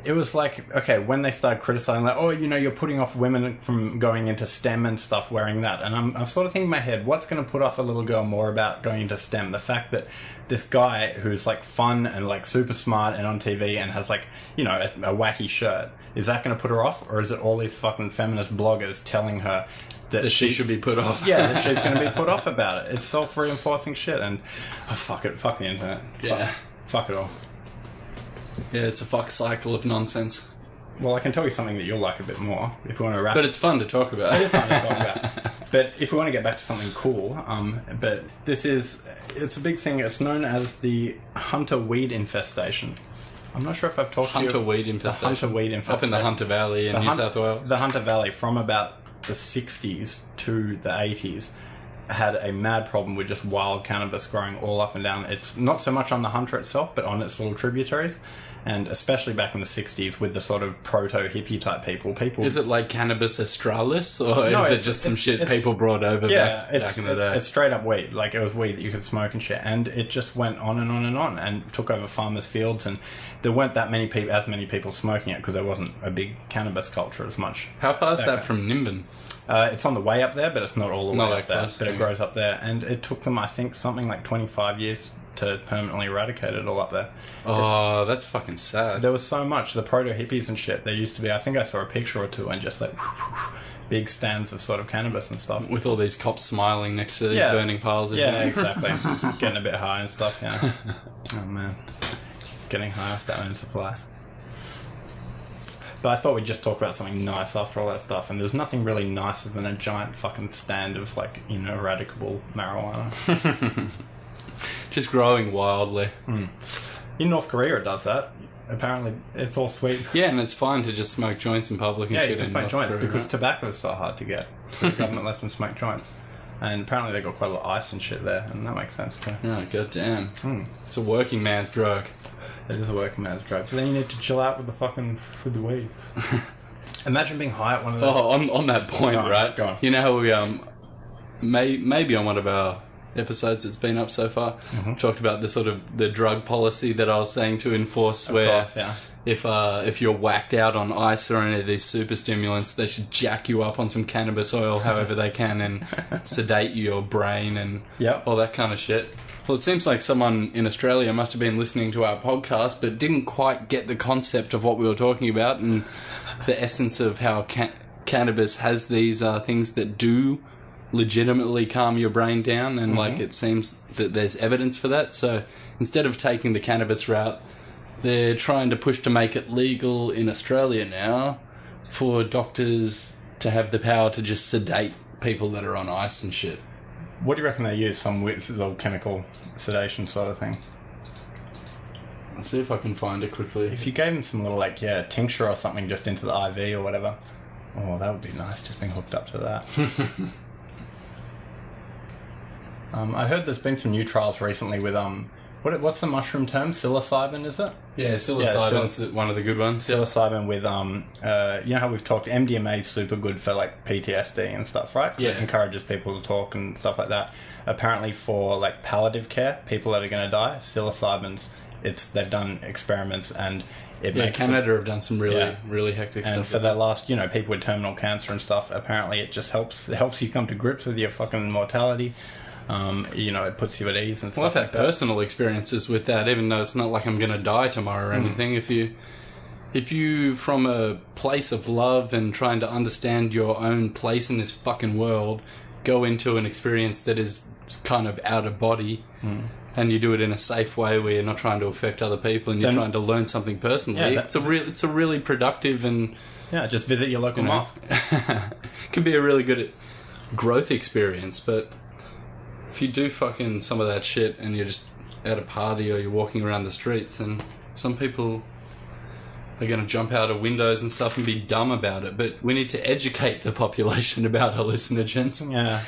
It was like, okay, when they started criticizing, like, oh, you know, you're putting off women from going into STEM and stuff wearing that. And I'm sort of thinking in my head, what's going to put off a little girl more about going into STEM? The fact that this guy who's, like, fun and, like, super smart and on TV and has, like, you know, a wacky shirt, is that going to put her off? Or is it all these fucking feminist bloggers telling her that she should be put off? Yeah, that she's going to be put off about it. It's self-reinforcing shit. And, fuck it. Fuck the internet. Yeah. Fuck it all. Yeah, it's a fuck cycle of nonsense. Well, I can tell you something that you'll like a bit more if we want to wrap. But it's fun to talk about. It is fun to talk about. But if we want to get back to something cool, but it's a big thing. It's known as the hunter weed infestation. I'm not sure if I've talked to you. Hunter weed infestation. Hunter weed infestation. Up in the Hunter Valley in New South Wales. The Hunter Valley, from about the 60s to the 80s, had a mad problem with just wild cannabis growing all up and down. It's not so much on the Hunter itself, but on its little tributaries. And especially back in the 60s with the sort of proto-hippie type people. Is it like Cannabis Australis? Or is it just some shit people brought over back in the day? It's straight up weed. Like, it was weed that you could smoke and shit. And it just went on and on and on and took over farmers' fields. And there weren't as many people smoking it because there wasn't a big cannabis culture as much. How far is that from Nimbin? It's on the way up there, but it's not all the way up there. Close, but it grows up there. And it took them, I think, something like 25 years to permanently eradicate it all up there. Oh, that's fucking sad. There was so much. The proto-hippies and shit, there used to be, I think I saw a picture or two and just like big stands of sort of cannabis and stuff. With all these cops smiling next to these burning piles of Yeah, exactly. Getting a bit high and stuff, yeah. Oh, man. Getting high off that own supply. But I thought we'd just talk about something nice after all that stuff, and there's nothing really nicer than a giant fucking stand of, like, ineradicable marijuana. Just growing wildly. In North Korea it does that. Apparently it's all sweet. Yeah, and it's fine to just smoke joints in public and shit. Yeah, you can smoke joints because tobacco is so hard to get. So the government lets them smoke joints. And apparently they got quite a lot of ice and shit there, and that makes sense too. Oh, goddamn. It's a working man's drug. It is a working man's drug. But then you need to chill out with the weed. Imagine being high at one of those. Oh, on that point, right? Go on. You know how we maybe on one of our episodes that's been up so far, talked about the sort of the drug policy that I was saying to enforce, where if you're whacked out on ice or any of these super stimulants, they should jack you up on some cannabis oil however they can and sedate your brain and all that kind of shit. Well, it seems like someone in Australia must have been listening to our podcast but didn't quite get the concept of what we were talking about and the essence of how cannabis has these things that do legitimately calm your brain down, and like it seems that there's evidence for that. So instead of taking the cannabis route, they're trying to push to make it legal in Australia now for doctors to have the power to just sedate people that are on ice and shit. What do you reckon they use? Some weird little chemical sedation sort of thing? Let's see if I can find it quickly. If you gave them some little tincture or something just into the IV or whatever, that would be nice, just being hooked up to that. I heard there's been some new trials recently with what's the mushroom term? Psilocybin, is it? Yeah, psilocybin's one of the good ones. Psilocybin with you know how we've talked, MDMA is super good for like PTSD and stuff, right? Yeah, it encourages people to talk and stuff like that. Apparently, for like palliative care, people that are going to die, psilocybin's. They've done experiments and it makes Canada have done some really hectic stuff. And for the last, people with terminal cancer and stuff, apparently it just helps you come to grips with your fucking mortality. It puts you at ease and stuff. Well, I've had personal experiences with that, even though it's not like I'm going to die tomorrow or anything. If you, from a place of love and trying to understand your own place in this fucking world, go into an experience that is kind of out of body, and you do it in a safe way where you're not trying to affect other people and you're trying to learn something personally, it's a really productive and... Yeah, just visit your local mosque. Can be a really good growth experience, but... If you do fucking some of that shit and you're just at a party or you're walking around the streets, and some people are going to jump out of windows and stuff and be dumb about it, but we need to educate the population about hallucinogens. Yeah.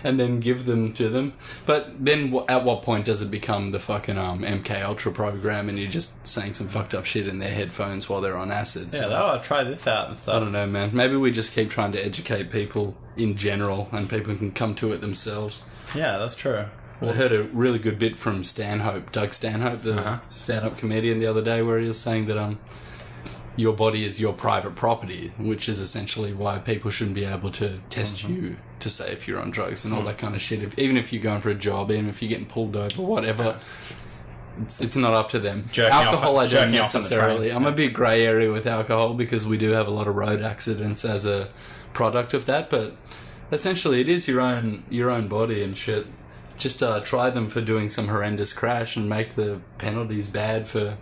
And then give them to them. But then at what point does it become the fucking MK Ultra program and you're just saying some fucked up shit in their headphones while they're on acid? Yeah, I'll try this out and stuff. I don't know, man. Maybe we just keep trying to educate people in general and people can come to it themselves. Yeah, that's true. I heard a really good bit from Doug Stanhope, the stand-up comedian, the other day, where he was saying that your body is your private property, which is essentially why people shouldn't be able to test you to say if you're on drugs and all that kind of shit. Even if you're going for a job, even if you're getting pulled over, whatever, it's not up to them. Alcohol, I don't necessarily. I'm a big grey area with alcohol because we do have a lot of road accidents as a product of that, but essentially it is your own body and shit. Just try them for doing some horrendous crash and make the penalties bad for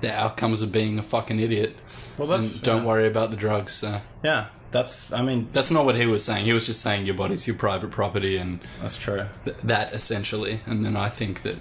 the outcomes of being a fucking idiot. Well, and don't worry about the drugs. So. Yeah, that's not what he was saying. He was just saying your body's your private property, and that's true. That essentially, and then I think that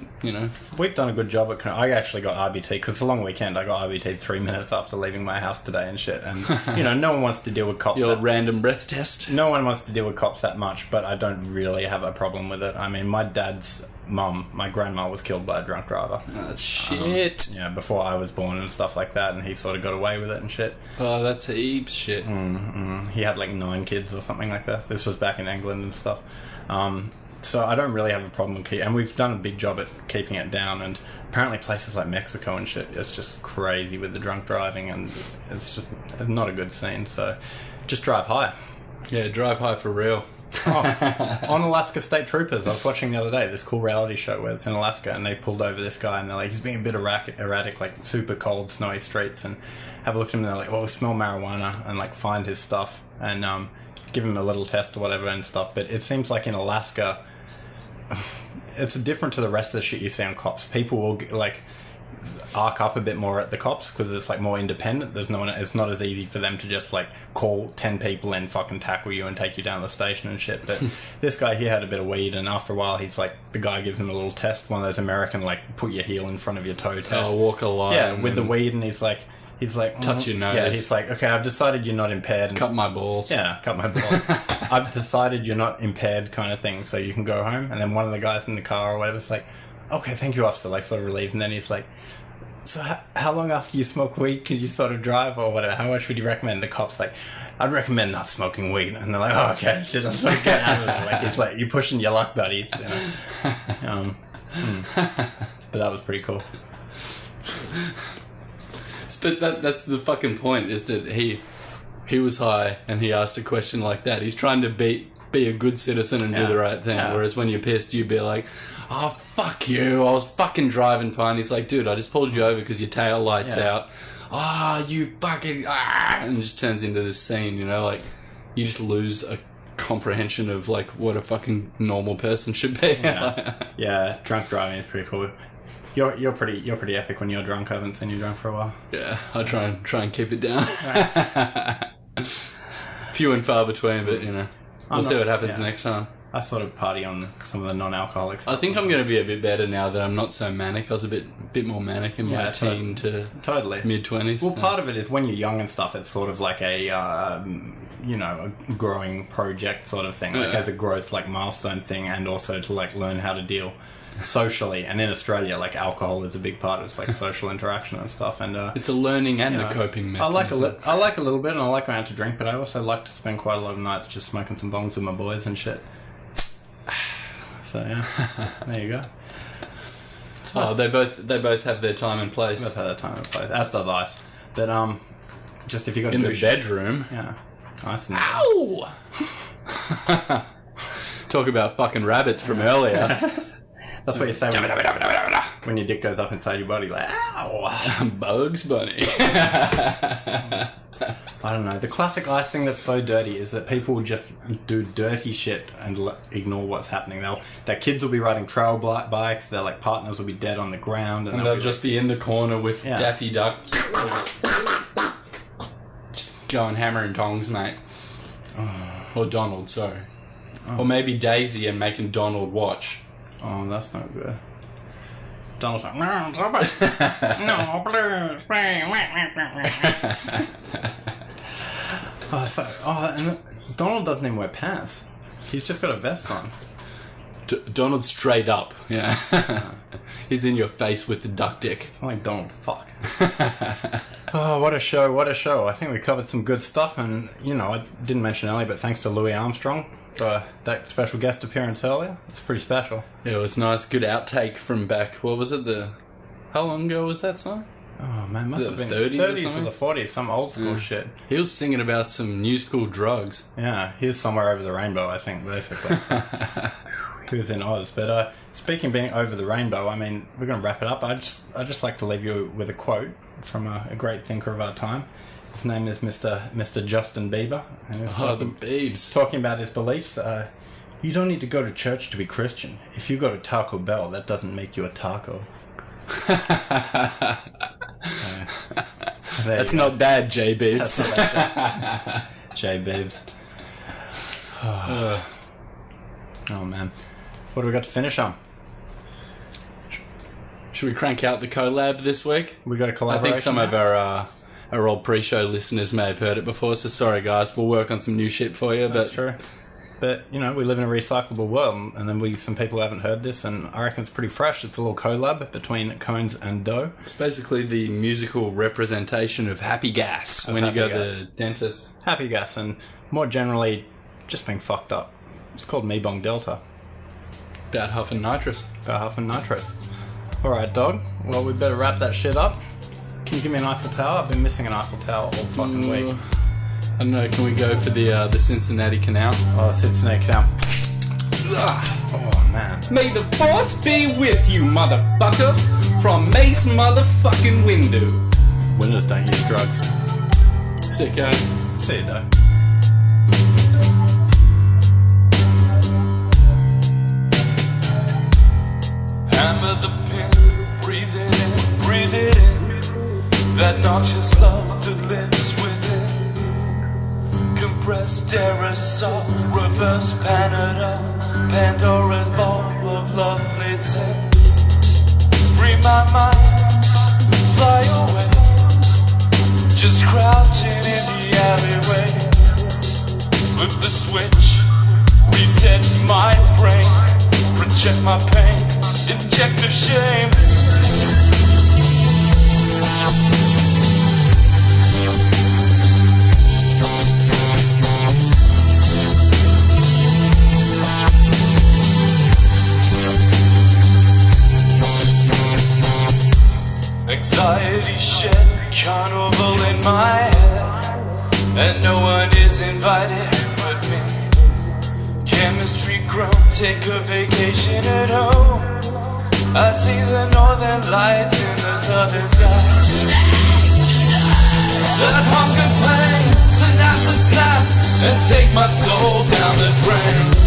we've done a good job at. I actually got RBT because it's a long weekend. I got RBT 3 minutes after leaving my house today and shit. And no one wants to deal with cops. Your random breath test. No one wants to deal with cops that much, but I don't really have a problem with it. I mean, my dad's mum, my grandma, was killed by a drunk driver. Oh, that's shit. Before I was born and stuff like that, and he sort of got away with it and shit. Oh, that's heaps shit. He had like 9 kids or something like that. This was back in England and stuff. So I don't really have a problem with and we've done a big job at keeping it down, and apparently places like Mexico and shit, it's just crazy with the drunk driving, and it's just not a good scene. So just drive high. Yeah, drive high for real. On Alaska State Troopers, I was watching the other day this cool reality show where it's in Alaska, and they pulled over this guy and they're like, he's being a bit erratic, like super cold, snowy streets, and have a look at him and they're like, oh, smell marijuana, and like find his stuff and give him a little test or whatever and stuff. But it seems like in Alaska it's different to the rest of the shit you see on cops. People will like arc up a bit more at the cops because it's like more independent. There's no one. It's not as easy for them to just like call 10 people and fucking tackle you and take you down to the station and shit. But this guy here had a bit of weed, and after a while he's like, the guy gives him a little test, one of those American like put your heel in front of your toe test. Oh, walk a line. Yeah, with the weed, and he's like, He's like, touch your nose. Yeah, he's like, okay, I've decided you're not impaired. Cut my balls. Yeah, cut my balls. I've decided you're not impaired, kind of thing, so you can go home. And then one of the guys in the car or whatever's like, okay, thank you, officer, like sort of relieved. And then he's like, so how long after you smoke weed could you sort of drive or whatever? How much would you recommend? The cop's like, I'd recommend not smoking weed. And they're like, oh, okay, shit, let's like, get out of there. Like, it's like, you're pushing your luck, buddy. You know? But that was pretty cool. But that's the fucking point, is that he was high and he asked a question like that. He's trying to be a good citizen and do the right thing. Yeah. Whereas when you're pissed, you'd be like, oh, fuck you, I was fucking driving fine. He's like, dude, I just pulled you over because your tail light's out. Ah, oh, you fucking... Ah! And it just turns into this scene, you know, like, you just lose a comprehension of, like, what a fucking normal person should be. Yeah, drunk driving is pretty cool. You're pretty epic when you're drunk. I haven't seen you drunk for a while. Yeah, I try and keep it down. Few and far between, but you know, we'll see what happens next time. I sort of party on some of the non-alcoholic stuff. I think I'm going to be a bit better now that I'm not so manic. I was a bit more manic in my teen to mid-20s. Well, part of it is when you're young and stuff, it's sort of like a a growing project sort of thing, like as a growth like milestone thing, and also to like learn how to deal socially. And in Australia, like alcohol is a big part of it's like social interaction and stuff, and it's a learning and a coping mechanism. I like a little bit, and I like going out to drink, but I also like to spend quite a lot of nights just smoking some bongs with my boys and shit. So yeah, there you go. Oh, they both have their time and place. They both have their time and place, as does Ice. But just if you got in the bedroom, Ice. Ow! Talk about fucking rabbits from earlier. That's what you say when your dick goes up inside your body, like, ow! Bugs Bunny. I don't know. The classic Ice thing that's so dirty is that people just do dirty shit and ignore what's happening. Their kids will be riding trail bikes, their like partners will be dead on the ground. And they'll just be in the corner with Daffy Duck. Just going hammer and tongs, mate. Or Donald, sorry. Or maybe Daisy and making Donald watch. Oh, that's not good. Donald's like, no, stop it. No, please. And Donald doesn't even wear pants. He's just got a vest on. Donald's straight up, yeah. He's in your face with the duck dick. It's not like Donald, fuck. Oh, what a show, what a show. I think we covered some good stuff, and, you know, I didn't mention earlier, but thanks to Louis Armstrong for that special guest appearance earlier. It's pretty special. Yeah, it was nice. Good outtake from back. What was it? How long ago was that song? Oh man, must have been 30s or the 40s, some old school shit. He was singing about some new school drugs. Yeah, he was somewhere over the rainbow, I think, basically. He was in Oz. But speaking of being over the rainbow, I mean, we're going to wrap it up. I just like to leave you with a quote from a great thinker of our time. His name is Mr. Justin Bieber. And he was the Biebs. Talking about his beliefs. You don't need to go to church to be Christian. If you go to Taco Bell, that doesn't make you a taco. That's not bad, J. Biebs. That's not bad, J. Biebs. Oh man. What do we got to finish on? Should we crank out the collab this week? We got a collaboration. I think some of our old pre-show listeners may have heard it before, so sorry guys, we'll work on some new shit for you. That's true. But, you know, we live in a recyclable world, and then some people haven't heard this, and I reckon it's pretty fresh. It's a little collab between Conez and Doe. It's basically the musical representation of happy gas when you go to the dentist. Happy gas, and more generally, just being fucked up. It's called MebongDelta. About huffing nitrous. Alright, dog. Well, we better wrap that shit up. Can you give me an Eiffel Tower? I've been missing an Eiffel Tower all fucking week. I don't know, can we go for the Cincinnati Canal? Oh, Cincinnati Canal. Oh, man. May the force be with you, motherfucker. From Mace motherfucking Windu. Winners don't use drugs. See you, guys. See you, though. Hammer the pen, breathe it in, breathe it in. That noxious love that lives within. Compressed aerosol, reverse Panadol, Pandora's ball of lovely sin. Free my mind, fly away. just crouching in the alleyway. Flip the switch, reset my brain, project my pain, inject the shame. Anxiety shed, carnival in my head, and no one is invited but me. Chemistry grown, take a vacation at home. I see the northern lights in the southern sky. That hunger pain, synapses snap, and take my soul down the drain.